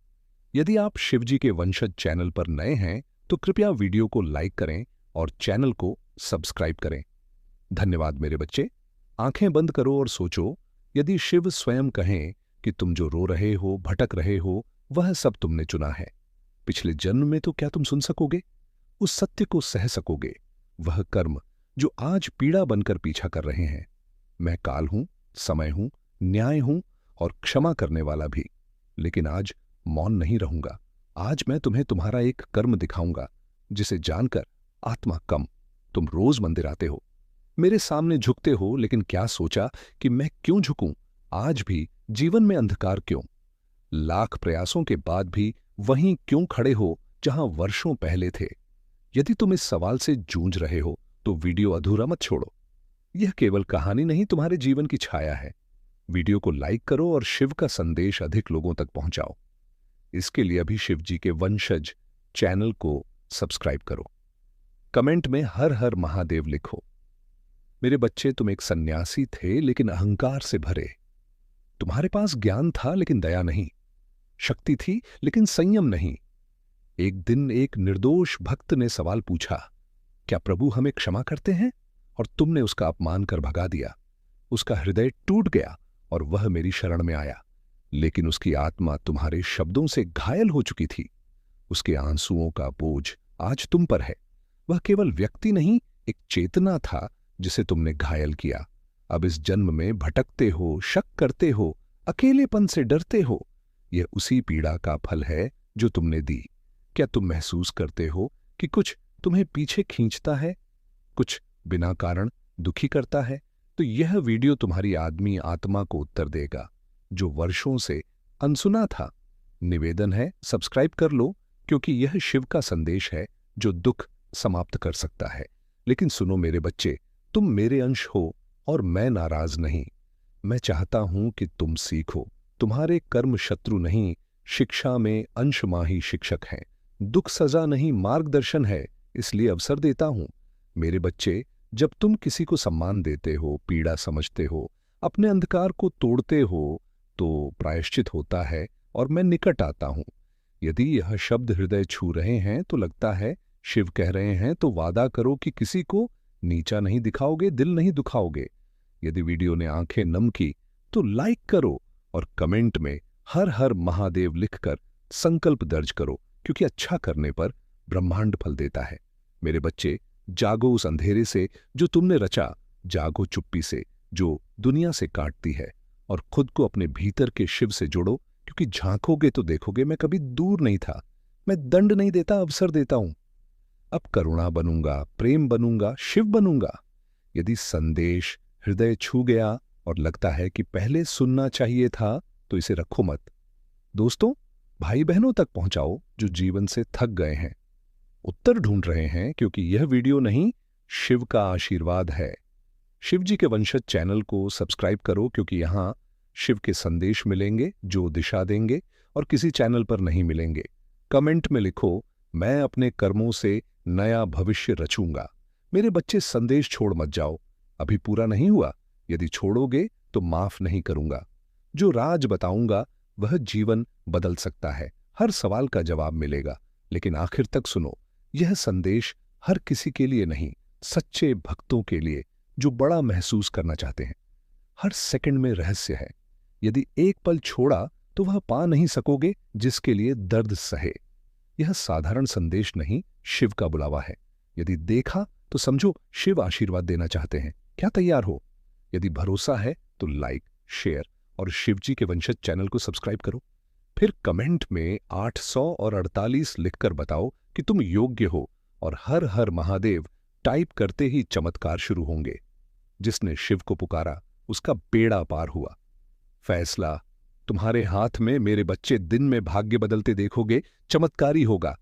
यदि आप शिवजी के वंशज चैनल पर नए हैं तो कृपया वीडियो को लाइक करें और चैनल को सब्सक्राइब करें। धन्यवाद मेरे बच्चे। आंखें बंद करो और सोचो, यदि शिव स्वयं कहें कि तुम जो रो रहे हो, भटक रहे हो, वह सब तुमने चुना है। पिछले जन्म में तो क्या तुम सुन सकोगे? उस सत्य को सह सकोगे? वह कर्म जो आज पीड़ा बनकर पीछा कर रहे हैं। मैं काल हूं, समय हूं, न्याय हूं और क्षमा करने वाला भी। लेकिन आज मौन नहीं रहूंगा। आज मैं तुम्हें तुम्हारा एक कर्म दिखाऊंगा जिसे जानकर आत्मा कम। तुम रोज मंदिर आते हो, मेरे सामने झुकते हो, लेकिन क्या सोचा कि मैं क्यों झुकूं? आज भी जीवन में अंधकार क्यों? लाख प्रयासों के बाद भी वहीं क्यों खड़े हो जहां वर्षों पहले थे? यदि तुम इस सवाल से जूझ रहे हो तो वीडियो अधूरा मत छोड़ो। यह केवल कहानी नहीं, तुम्हारे जीवन की छाया है। वीडियो को लाइक करो और शिव का संदेश अधिक लोगों तक पहुंचाओ। इसके लिए अभी शिव जी के वंशज चैनल को सब्सक्राइब करो। कमेंट में हर हर महादेव लिखो। मेरे बच्चे, तुम एक सन्यासी थे लेकिन अहंकार से भरे। तुम्हारे पास ज्ञान था लेकिन दया नहीं, शक्ति थी लेकिन संयम नहीं। एक दिन एक निर्दोष भक्त ने सवाल पूछा, क्या प्रभु हमें क्षमा करते हैं? और तुमने उसका अपमान कर भगा दिया। उसका हृदय टूट गया और वह मेरी शरण में आया, लेकिन उसकी आत्मा तुम्हारे शब्दों से घायल हो चुकी थी। उसके आंसुओं का बोझ आज तुम पर है। वह केवल व्यक्ति नहीं, एक चेतना था जिसे तुमने घायल किया। अब इस जन्म में भटकते हो, शक करते हो, अकेलेपन से डरते हो। यह उसी पीड़ा का फल है जो तुमने दी। क्या तुम महसूस करते हो कि कुछ तुम्हें पीछे खींचता है, कुछ बिना कारण दुखी करता है? तो यह वीडियो तुम्हारी आदमी आत्मा को उत्तर देगा जो वर्षों से अनसुना था। निवेदन है, सब्सक्राइब कर लो, क्योंकि यह शिव का संदेश है जो दुख समाप्त कर सकता है। लेकिन सुनो मेरे बच्चे, तुम मेरे अंश हो, और मैं नाराज नहीं। मैं चाहता हूं कि तुम सीखो। तुम्हारे कर्म शत्रु नहीं, शिक्षा में अंशमाही शिक्षक हैं। दुख सजा नहीं, मार्गदर्शन है, इसलिए अवसर देता हूं। मेरे बच्चे, जब तुम किसी को सम्मान देते हो, पीड़ा समझते हो, अपने अंधकार को तोड़ते हो, तो प्रायश्चित होता है और मैं निकट आता हूं। यदि यह शब्द हृदय छू रहे हैं तो लगता है शिव कह रहे हैं, तो वादा करो कि किसी को नीचा नहीं दिखाओगे, दिल नहीं दुखाओगे। यदि वीडियो ने आंखें नम की तो लाइक करो और कमेंट में हर हर महादेव लिखकर संकल्प दर्ज करो, क्योंकि अच्छा करने पर ब्रह्मांड फल देता है। मेरे बच्चे, जागो उस अंधेरे से जो तुमने रचा, जागो चुप्पी से जो दुनिया से काटती है, और खुद को अपने भीतर के शिव से जोड़ो, क्योंकि झांकोगे तो देखोगे मैं कभी दूर नहीं था। मैं दंड नहीं देता, अवसर देता हूं। अब करुणा बनूंगा, प्रेम बनूंगा, शिव बनूंगा। यदि संदेश हृदय छू गया और लगता है कि पहले सुनना चाहिए था, तो इसे रखो मत। दोस्तों, भाई बहनों तक पहुंचाओ जो जीवन से थक गए हैं, उत्तर ढूंढ रहे हैं, क्योंकि यह वीडियो नहीं, शिव का आशीर्वाद है। शिव जी के वंशज चैनल को सब्सक्राइब करो, क्योंकि यहां शिव के संदेश मिलेंगे जो दिशा देंगे और किसी चैनल पर नहीं मिलेंगे। कमेंट में लिखो, मैं अपने कर्मों से नया भविष्य रचूंगा। मेरे बच्चे, संदेश छोड़ मत जाओ, अभी पूरा नहीं हुआ। यदि छोड़ोगे तो माफ नहीं करूंगा। जो राज बताऊंगा वह जीवन बदल सकता है। हर सवाल का जवाब मिलेगा, लेकिन आखिर तक सुनो। यह संदेश हर किसी के लिए नहीं, सच्चे भक्तों के लिए जो बड़ा महसूस करना चाहते हैं। हर सेकंड में रहस्य है। यदि एक पल छोड़ा तो वह पा नहीं सकोगे जिसके लिए दर्द सहे। यह साधारण संदेश नहीं, शिव का बुलावा है। यदि देखा तो समझो शिव आशीर्वाद देना चाहते हैं। क्या तैयार हो? यदि भरोसा है तो लाइक, शेयर और शिवजी के वंशज चैनल को सब्सक्राइब करो। फिर कमेंट में 800 और 48 लिखकर बताओ कि तुम योग्य हो, और हर हर महादेव टाइप करते ही चमत्कार शुरू होंगे। जिसने शिव को पुकारा उसका बेड़ा पार हुआ। फैसला तुम्हारे हाथ में। मेरे बच्चे, दिन में भाग्य बदलते देखोगे, चमत्कारी होगा।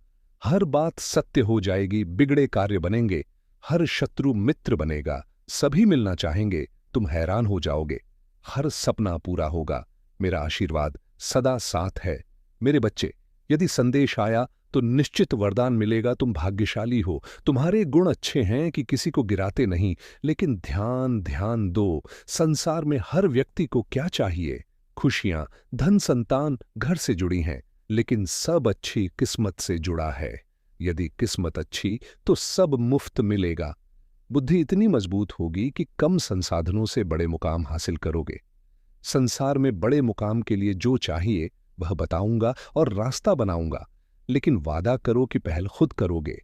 हर बात सत्य हो जाएगी, बिगड़े कार्य बनेंगे, हर शत्रु मित्र बनेगा, सभी मिलना चाहेंगे, तुम हैरान हो जाओगे। हर सपना पूरा होगा। मेरा आशीर्वाद सदा साथ है। मेरे बच्चे, यदि संदेश आया तो निश्चित वरदान मिलेगा। तुम भाग्यशाली हो। तुम्हारे गुण अच्छे हैं कि किसी को गिराते नहीं, लेकिन ध्यान ध्यान दो। संसार में हर व्यक्ति को क्या चाहिए? खुशियां, धन, संतान, घर से जुड़ी हैं, लेकिन सब अच्छी किस्मत से जुड़ा है। यदि किस्मत अच्छी तो सब मुफ्त मिलेगा। बुद्धि इतनी मजबूत होगी कि कम संसाधनों से बड़े मुकाम हासिल करोगे। संसार में बड़े मुकाम के लिए जो चाहिए वह बताऊंगा और रास्ता बनाऊंगा, लेकिन वादा करो कि पहल खुद करोगे।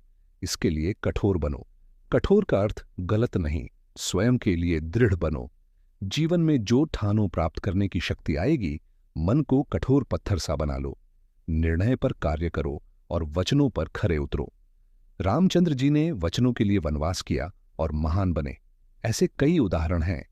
इसके लिए कठोर बनो। कठोर का अर्थ गलत नहीं, स्वयं के लिए दृढ़ बनो। जीवन में जो ठानो प्राप्त करने की शक्ति आएगी, मन को कठोर पत्थर सा बना लो। निर्णय पर कार्य करो और वचनों पर खरे उतरो। रामचंद्र जी ने वचनों के लिए वनवास किया और महान बने। ऐसे कई उदाहरण हैं।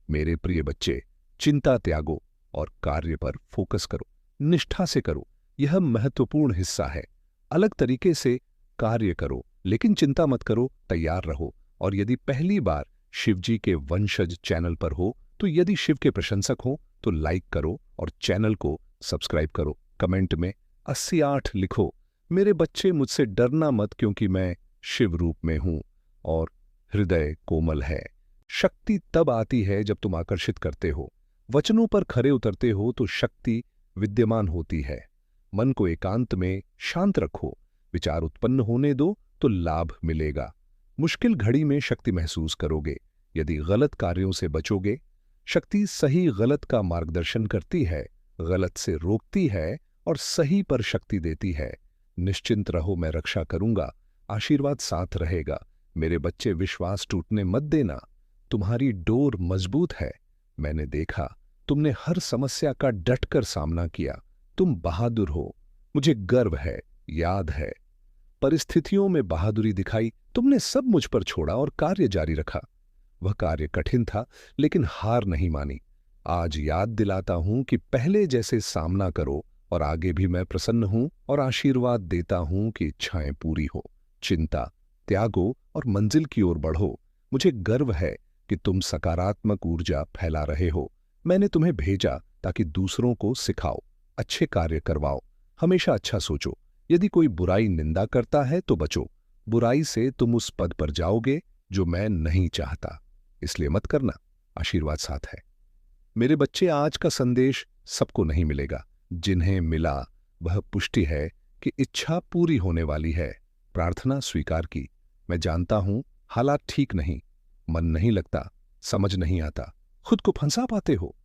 मेरे प्रिय बच्चे, चिंता त्यागो और कार्य पर फोकस करो। निष्ठा से करो, यह महत्वपूर्ण हिस्सा है। अलग तरीके से कार्य करो, लेकिन चिंता मत करो, तैयार रहो। और यदि पहली बार शिवजी के वंशज चैनल पर हो, तो यदि शिव के प्रशंसक हो तो लाइक करो और चैनल को सब्सक्राइब करो। कमेंट में 88 लिखो। मेरे बच्चे, मुझसे डरना मत, क्योंकि मैं शिव रूप में हूं और हृदय कोमल है। शक्ति तब आती है जब तुम आकर्षित करते हो, वचनों पर खरे उतरते हो, तो शक्ति विद्यमान होती है। मन को एकांत में शांत रखो, विचार उत्पन्न होने दो तो लाभ मिलेगा। मुश्किल घड़ी में शक्ति महसूस करोगे। यदि गलत कार्यों से बचोगे, शक्ति सही गलत का मार्गदर्शन करती है, गलत से रोकती है और सही पर शक्ति देती है। निश्चिंत रहो, मैं रक्षा करूंगा, आशीर्वाद साथ रहेगा। मेरे बच्चे, विश्वास टूटने मत देना। तुम्हारी डोर मजबूत है। मैंने देखा, तुमने हर समस्या का डटकर सामना किया। तुम बहादुर हो, मुझे गर्व है। याद है, परिस्थितियों में बहादुरी दिखाई, तुमने सब मुझ पर छोड़ा और कार्य जारी रखा। वह कार्य कठिन था, लेकिन हार नहीं मानी। आज याद दिलाता हूं कि पहले जैसे सामना करो, और आगे भी मैं प्रसन्न हूं और आशीर्वाद देता हूं कि इच्छाएं पूरी हो। चिंता त्यागो और मंजिल की ओर बढ़ो। मुझे गर्व है कि तुम सकारात्मक ऊर्जा फैला रहे हो। मैंने तुम्हें भेजा ताकि दूसरों को सिखाओ, अच्छे कार्य करवाओ, हमेशा अच्छा सोचो। यदि कोई बुराई निंदा करता है तो बचो। बुराई से तुम उस पद पर जाओगे जो मैं नहीं चाहता, इसलिए मत करना। आशीर्वाद साथ है। मेरे बच्चे, आज का संदेश सबको नहीं मिलेगा। जिन्हें मिला वह पुष्टि है कि इच्छा पूरी होने वाली है। प्रार्थना स्वीकार की। मैं जानता हूं हालात ठीक नहीं, मन नहीं लगता, समझ नहीं आता, खुद को फंसा पाते हो।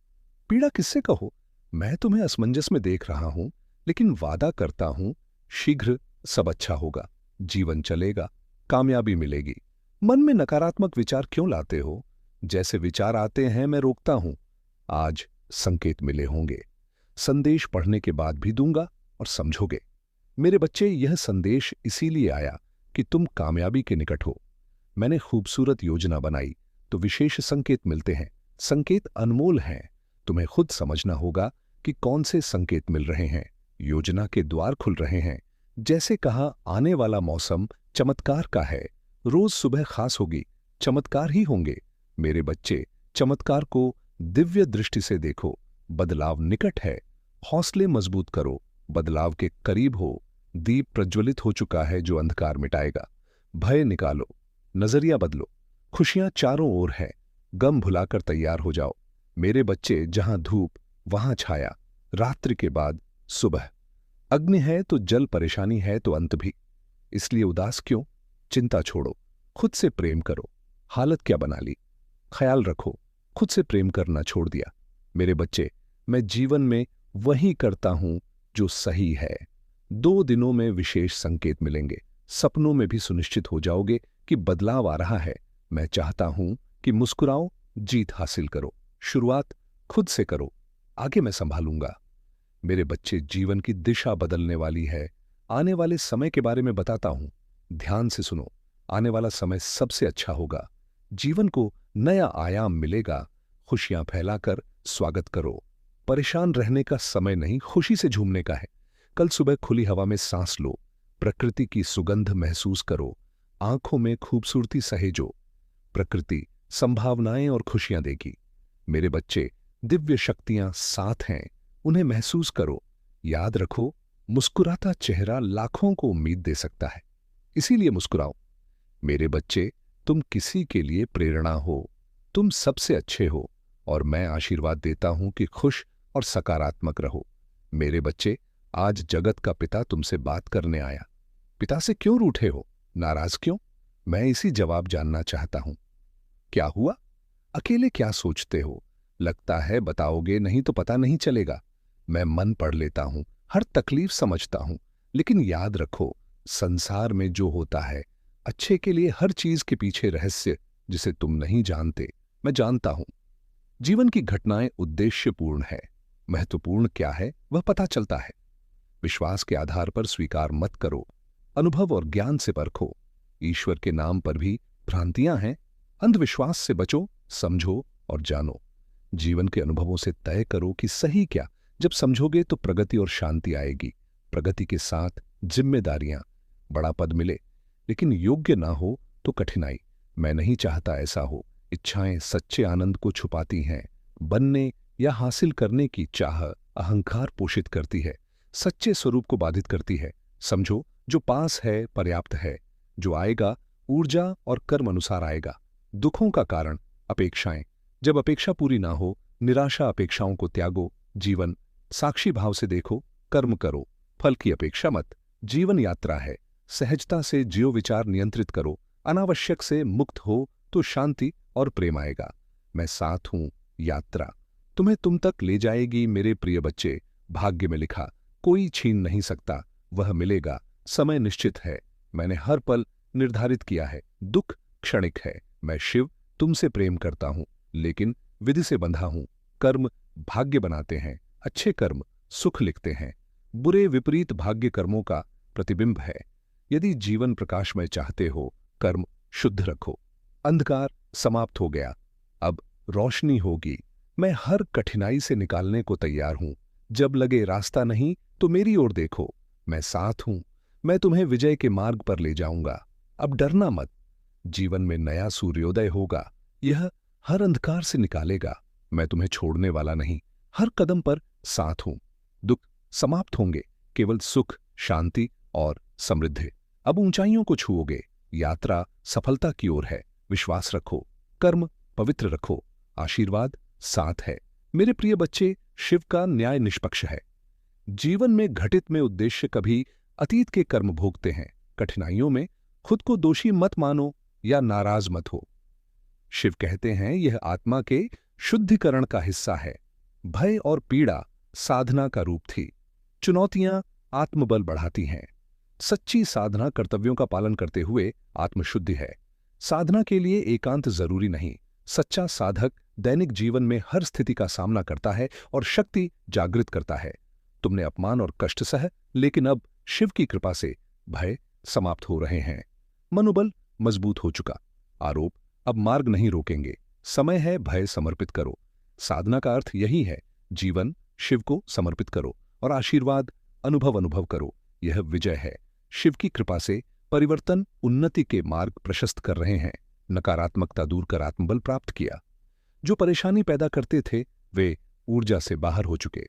पीड़ा किससे कहो? मैं तुम्हें असमंजस में देख रहा हूं, लेकिन वादा करता हूं शीघ्र सब अच्छा होगा, जीवन चलेगा, कामयाबी मिलेगी। मन में नकारात्मक विचार क्यों लाते हो? जैसे विचार आते हैं मैं रोकता हूं। आज संकेत मिले होंगे, संदेश पढ़ने के बाद भी दूंगा और समझोगे। मेरे बच्चे, यह संदेश इसीलिए आया कि तुम कामयाबी के निकट हो। मैंने खूबसूरत योजना बनाई तो विशेष संकेत मिलते हैं। संकेत अनमोल हैं। तुम्हें खुद समझना होगा कि कौन से संकेत मिल रहे हैं। योजना के द्वार खुल रहे हैं। जैसे कहा, आने वाला मौसम चमत्कार का है। रोज सुबह खास होगी, चमत्कार ही होंगे। मेरे बच्चे, चमत्कार को दिव्य दृष्टि से देखो। बदलाव निकट है। हौसले मजबूत करो, बदलाव के करीब हो। दीप प्रज्वलित हो चुका है जो अंधकार मिटाएगा। भय निकालो, नजरिया बदलो। खुशियां चारों ओर है। गम भुलाकर तैयार हो जाओ। मेरे बच्चे, जहां धूप वहां छाया, रात्रि के बाद सुबह। अग्नि है तो जल, परेशानी है तो अंत भी। इसलिए उदास क्यों? चिंता छोड़ो, खुद से प्रेम करो। हालत क्या बना ली? ख्याल रखो, खुद से प्रेम करना छोड़ दिया। मेरे बच्चे, मैं जीवन में वही करता हूं जो सही है। 2 दिनों में विशेष संकेत मिलेंगे। सपनों में भी सुनिश्चित हो जाओगे कि बदलाव आ रहा है। मैं चाहता हूं कि मुस्कुराओ, जीत हासिल करो। शुरुआत खुद से करो, आगे मैं संभालूंगा। मेरे बच्चे, जीवन की दिशा बदलने वाली है। आने वाले समय के बारे में बताता हूं, ध्यान से सुनो। आने वाला समय सबसे अच्छा होगा। जीवन को नया आयाम मिलेगा। खुशियां फैलाकर स्वागत करो। परेशान रहने का समय नहीं, खुशी से झूमने का है। कल सुबह खुली हवा में सांस लो, प्रकृति की सुगंध महसूस करो। आंखों में खूबसूरती सहेजो। प्रकृति संभावनाएं और खुशियां देगी। मेरे बच्चे, दिव्य शक्तियां साथ हैं, उन्हें महसूस करो। याद रखो, मुस्कुराता चेहरा लाखों को उम्मीद दे सकता है, इसीलिए मुस्कुराओ। मेरे बच्चे, तुम किसी के लिए प्रेरणा हो। तुम सबसे अच्छे हो और मैं आशीर्वाद देता हूं कि खुश और सकारात्मक रहो। मेरे बच्चे, आज जगत का पिता तुमसे बात करने आया। पिता से क्यों रूठे हो? नाराज क्यों? मैं इसी जवाब जानना चाहता हूं। क्या हुआ? अकेले क्या सोचते हो? लगता है बताओगे नहीं तो पता नहीं चलेगा। मैं मन पढ़ लेता हूं, हर तकलीफ समझता हूं। लेकिन याद रखो, संसार में जो होता है अच्छे के लिए, हर चीज के पीछे रहस्य जिसे तुम नहीं जानते, मैं जानता हूं। जीवन की घटनाएं उद्देश्यपूर्ण है। महत्वपूर्ण क्या है वह पता चलता है। विश्वास के आधार पर स्वीकार मत करो, अनुभव और ज्ञान से परखो। ईश्वर के नाम पर भी भ्रांतियां हैं। अंधविश्वास से बचो, समझो और जानो। जीवन के अनुभवों से तय करो कि सही क्या। जब समझोगे तो प्रगति और शांति आएगी। प्रगति के साथ जिम्मेदारियां। बड़ा पद मिले लेकिन योग्य ना हो तो कठिनाई। मैं नहीं चाहता ऐसा हो। इच्छाएं सच्चे आनंद को छुपाती हैं। बनने या हासिल करने की चाह अहंकार पोषित करती है, सच्चे स्वरूप को बाधित करती है। समझो, जो पास है पर्याप्त है। जो आएगा ऊर्जा और कर्म अनुसार आएगा। दुखों का कारण अपेक्षाएं। जब अपेक्षा पूरी ना हो, निराशा। अपेक्षाओं को त्यागो। जीवन साक्षी भाव से देखो, कर्म करो, फल की अपेक्षा मत। जीवन यात्रा है, सहजता से जियो। विचार नियंत्रित करो, अनावश्यक से मुक्त हो तो शांति और प्रेम आएगा। मैं साथ हूं। यात्रा तुम्हें तुम तक ले जाएगी। मेरे प्रिय बच्चे, भाग्य में लिखा कोई छीन नहीं सकता, वह मिलेगा। समय निश्चित है, मैंने हर पल निर्धारित किया है। दुख क्षणिक है। मैं शिव तुमसे प्रेम करता हूं, लेकिन विधि से बंधा हूं। कर्म भाग्य बनाते हैं, अच्छे कर्म सुख लिखते हैं। बुरे विपरीत भाग्य कर्मों का प्रतिबिंब है। यदि जीवन प्रकाशमय चाहते हो, कर्म शुद्ध रखो। अंधकार समाप्त हो गया, अब रोशनी होगी। मैं हर कठिनाई से निकालने को तैयार हूं। जब लगे रास्ता नहीं तो मेरी ओर देखो, मैं साथ हूं। मैं तुम्हें विजय के मार्ग पर ले जाऊंगा। अब डरना मत। जीवन में नया सूर्योदय होगा। यह हर अंधकार से निकालेगा। मैं तुम्हें छोड़ने वाला नहीं, हर कदम पर साथ हूं। दुख समाप्त होंगे, केवल सुख, शांति और समृद्धि। अब ऊंचाइयों को छुओगे, यात्रा सफलता की ओर है। विश्वास रखो, कर्म पवित्र रखो, आशीर्वाद साथ है। मेरे प्रिय बच्चे, शिव का न्याय निष्पक्ष है। जीवन में घटित में उद्देश्य कभी अतीत के कर्म भोगते हैं। कठिनाइयों में खुद को दोषी मत मानो या नाराज मत हो। शिव कहते हैं यह आत्मा के शुद्धिकरण का हिस्सा है। भय और पीड़ा साधना का रूप थी। चुनौतियां आत्मबल बढ़ाती हैं। सच्ची साधना कर्तव्यों का पालन करते हुए आत्मशुद्धि है। साधना के लिए एकांत जरूरी नहीं। सच्चा साधक दैनिक जीवन में हर स्थिति का सामना करता है और शक्ति जागृत करता है। तुमने अपमान और कष्ट सह, लेकिन अब शिव की कृपा से भय समाप्त हो रहे हैं। मनोबल मजबूत हो चुका। आरोप अब मार्ग नहीं रोकेंगे। समय है भय समर्पित करो। साधना का अर्थ यही है, जीवन शिव को समर्पित करो और आशीर्वाद अनुभव करो। यह विजय है। शिव की कृपा से परिवर्तन उन्नति के मार्ग प्रशस्त कर रहे हैं। नकारात्मकता दूर कर आत्मबल प्राप्त किया। जो परेशानी पैदा करते थे वे ऊर्जा से बाहर हो चुके।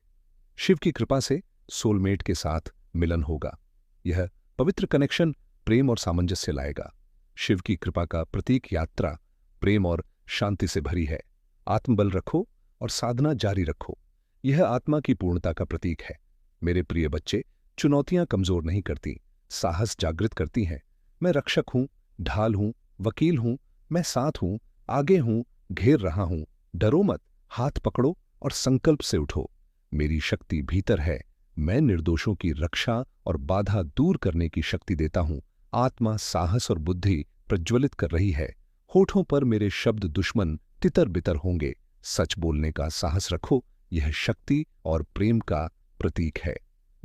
शिव की कृपा से सोलमेट के साथ मिलन होगा। यह पवित्र कनेक्शन प्रेम और सामंजस्य लाएगा। शिव की कृपा का प्रतीक यात्रा प्रेम और शांति से भरी है। आत्मबल रखो और साधना जारी रखो। यह आत्मा की पूर्णता का प्रतीक है। मेरे प्रिय बच्चे, चुनौतियां कमजोर नहीं करती, साहस जागृत करती हैं। मैं रक्षक हूं, ढाल हूं, वकील हूं, मैं साथ हूं, आगे हूं, घेर रहा हूं। डरो मत, हाथ पकड़ो और संकल्प से उठो। मेरी शक्ति भीतर है। मैं निर्दोषों की रक्षा और बाधा दूर करने की शक्ति देता हूं। आत्मा साहस और बुद्धि प्रज्वलित कर रही है। होठों पर मेरे शब्द दुश्मन तितर बितर होंगे। सच बोलने का साहस रखो। यह शक्ति और प्रेम का प्रतीक है।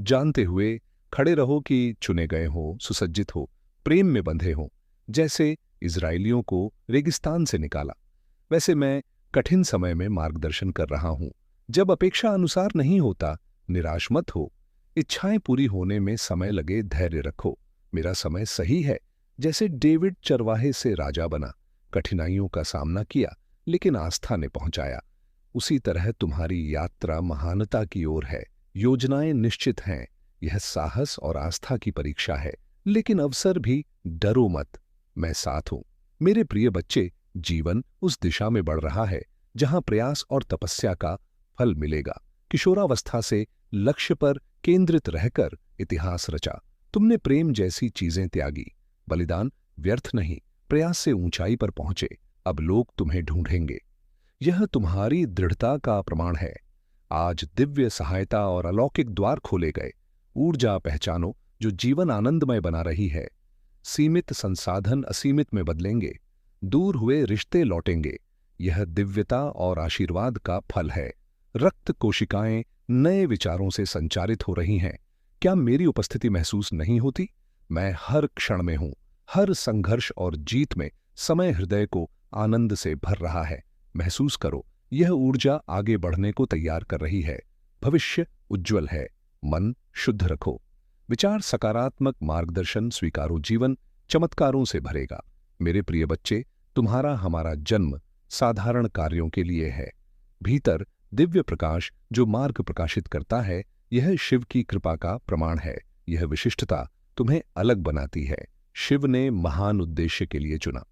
जानते हुए खड़े रहो कि चुने गए हो, सुसज्जित हो, प्रेम में बंधे हो। जैसे इजराइलियों को रेगिस्तान से निकाला, वैसे मैं कठिन समय में मार्गदर्शन कर रहा हूं। जब अपेक्षा अनुसार नहीं होता, निराश मत हो। इच्छाएं पूरी होने में समय लगे, धैर्य रखो। मेरा समय सही है। जैसे डेविड चरवाहे से राजा बना, कठिनाइयों का सामना किया, लेकिन आस्था ने पहुंचाया। उसी तरह तुम्हारी यात्रा महानता की ओर है। योजनाएं निश्चित हैं। यह साहस और आस्था की परीक्षा है, लेकिन अवसर भी। डरो मत, मैं साथ हूं। मेरे प्रिय बच्चे, जीवन उस दिशा में बढ़ रहा है जहां प्रयास और तपस्या का फल मिलेगा। किशोरावस्था से लक्ष्य पर केंद्रित रहकर इतिहास रचा। तुमने प्रेम जैसी चीजें त्यागी। बलिदान व्यर्थ नहीं, प्रयास से ऊंचाई पर पहुंचे। अब लोग तुम्हें ढूंढेंगे। यह तुम्हारी दृढ़ता का प्रमाण है। आज दिव्य सहायता और अलौकिक द्वार खोले गए। ऊर्जा पहचानो जो जीवन आनंदमय बना रही है। सीमित संसाधन असीमित में बदलेंगे। दूर हुए रिश्ते लौटेंगे। यह दिव्यता और आशीर्वाद का फल है। रक्त कोशिकाएं नए विचारों से संचारित हो रही हैं। क्या मेरी उपस्थिति महसूस नहीं होती? मैं हर क्षण में हूं। हर संघर्ष और जीत में समय हृदय को आनंद से भर रहा है। महसूस करो, यह ऊर्जा आगे बढ़ने को तैयार कर रही है। भविष्य उज्जवल है। मन शुद्ध रखो। विचार सकारात्मक, मार्गदर्शन स्वीकारो। जीवन चमत्कारों से भरेगा। मेरे प्रिय बच्चे, तुम्हारा हमारा जन्म साधारण कार्यों के लिए है। भीतर दिव्य प्रकाश जो मार्ग प्रकाशित करता है, यह शिव की कृपा का प्रमाण है। यह विशिष्टता तुम्हें अलग बनाती है। शिव ने महान उद्देश्य के लिए चुना।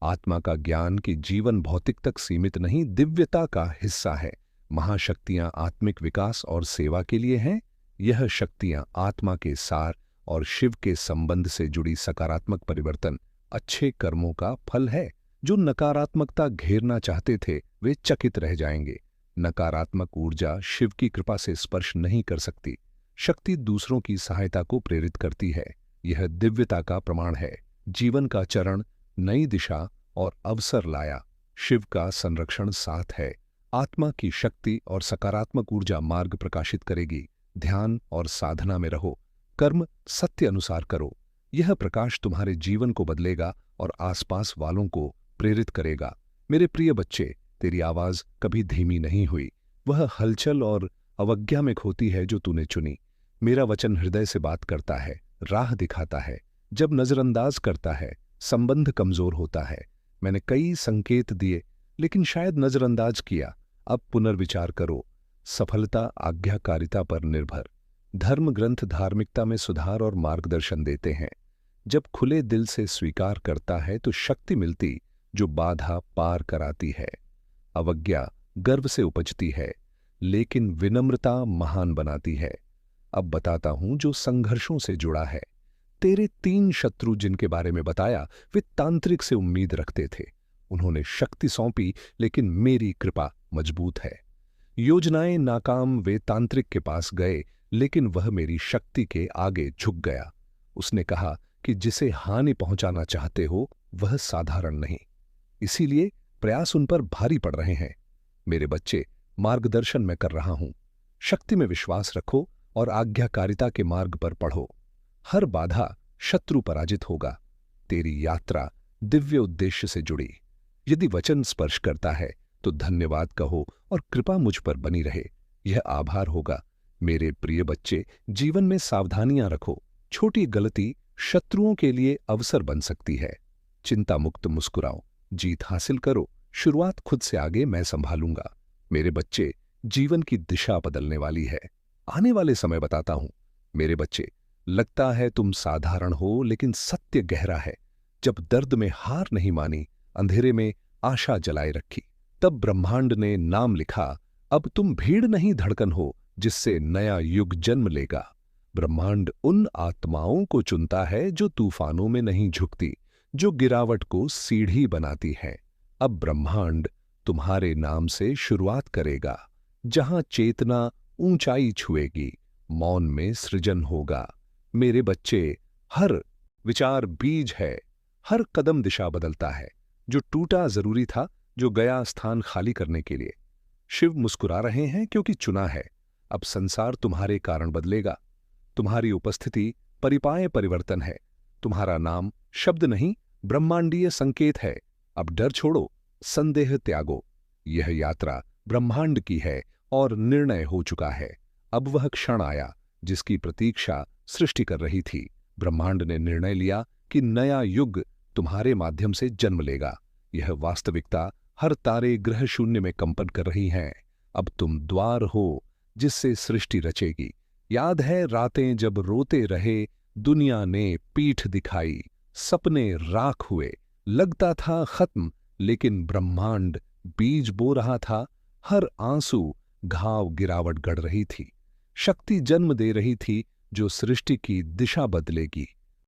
आत्मा का ज्ञान कि जीवन भौतिक तक सीमित नहीं, दिव्यता का हिस्सा है। महाशक्तियां आत्मिक विकास और सेवा के लिए हैं। यह शक्तियां आत्मा के सार और शिव के संबंध से जुड़ी सकारात्मक परिवर्तन, अच्छे कर्मों का फल है। जो नकारात्मकता घेरना चाहते थे वे चकित रह जाएंगे। नकारात्मक ऊर्जा शिव की कृपा से स्पर्श नहीं कर सकती। शक्ति दूसरों की सहायता को प्रेरित करती है। यह दिव्यता का प्रमाण है। जीवन का चरण नई दिशा और अवसर लाया। शिव का संरक्षण साथ है। आत्मा की शक्ति और सकारात्मक ऊर्जा मार्ग प्रकाशित करेगी। ध्यान और साधना में रहो। कर्म सत्य अनुसार करो। यह प्रकाश तुम्हारे जीवन को बदलेगा और आसपास वालों को प्रेरित करेगा। मेरे प्रिय बच्चे, तेरी आवाज कभी धीमी नहीं हुई। वह हलचल और अवज्ञा में खोती है जो तूने चुनी। मेरा वचन हृदय से बात करता है, राह दिखाता है। जब नजरअंदाज करता है, संबंध कमजोर होता है। मैंने कई संकेत दिए, लेकिन शायद नजरअंदाज किया। अब पुनर्विचार करो। सफलता आज्ञाकारिता पर निर्भर। धर्म ग्रंथ धार्मिकता में सुधार और मार्गदर्शन देते हैं। जब खुले दिल से स्वीकार करता है तो शक्ति मिलती जो बाधा पार कराती है। अवज्ञा गर्व से उपजती है, लेकिन विनम्रता महान बनाती है। अब बताता हूं जो संघर्षों से जुड़ा है। तेरे 3 शत्रु जिनके बारे में बताया, वे तांत्रिक से उम्मीद रखते थे। उन्होंने शक्ति सौंपी, लेकिन मेरी कृपा मजबूत है। योजनाएं नाकाम, वे तांत्रिक के पास गए, लेकिन वह मेरी शक्ति के आगे झुक गया। उसने कहा कि जिसे हानि पहुंचाना चाहते हो वह साधारण नहीं, इसीलिए प्रयास उन पर भारी पड़ रहे हैं। मेरे बच्चे, मार्गदर्शन मैं कर रहा हूं। शक्ति में विश्वास रखो और आज्ञाकारिता के मार्ग पर पढ़ो। हर बाधा शत्रु पराजित होगा। तेरी यात्रा दिव्य उद्देश्य से जुड़ी। यदि वचन स्पर्श करता है तो धन्यवाद कहो और कृपा मुझ पर बनी रहे। यह आभार होगा। मेरे प्रिय बच्चे, जीवन में सावधानियां रखो। छोटी गलती शत्रुओं के लिए अवसर बन सकती है। चिंता मुक्त मुस्कुराओ, जीत हासिल करो। शुरुआत खुद से आगे मैं संभालूंगा। मेरे बच्चे, जीवन की दिशा बदलने वाली है। आने वाले समय बताता हूं। मेरे बच्चे, लगता है तुम साधारण हो, लेकिन सत्य गहरा है। जब दर्द में हार नहीं मानी, अंधेरे में आशा जलाए रखी, तब ब्रह्मांड ने नाम लिखा। अब तुम भीड़ नहीं, धड़कन हो, जिससे नया युग जन्म लेगा। ब्रह्मांड उन आत्माओं को चुनता है जो तूफानों में नहीं झुकती, जो गिरावट को सीढ़ी बनाती है। अब ब्रह्मांड तुम्हारे नाम से शुरुआत करेगा। जहां चेतना ऊंचाई छुएगी, मौन में सृजन होगा। मेरे बच्चे, हर विचार बीज है। हर कदम दिशा बदलता है। जो टूटा जरूरी था, जो गया स्थान खाली करने के लिए। शिव मुस्कुरा रहे हैं क्योंकि चुना है। अब संसार तुम्हारे कारण बदलेगा। तुम्हारी उपस्थिति परिपाय परिवर्तन है। तुम्हारा नाम शब्द नहीं, ब्रह्मांडीय संकेत है। अब डर छोड़ो, संदेह त्यागो। यह यात्रा ब्रह्मांड की है और निर्णय हो चुका है। अब वह क्षण आया जिसकी प्रतीक्षा सृष्टि कर रही थी। ब्रह्मांड ने निर्णय लिया कि नया युग तुम्हारे माध्यम से जन्म लेगा। यह वास्तविकता हर तारे ग्रह शून्य में कंपन कर रही हैं। अब तुम द्वार हो जिससे सृष्टि रचेगी। याद है रातें जब रोते रहे, दुनिया ने पीठ दिखाई, सपने राख हुए, लगता था खत्म, लेकिन ब्रह्मांड बीज बो रहा था। हर आंसू घाव गिरावट गढ़ रही थी। शक्ति जन्म दे रही थी जो सृष्टि की दिशा बदलेगी।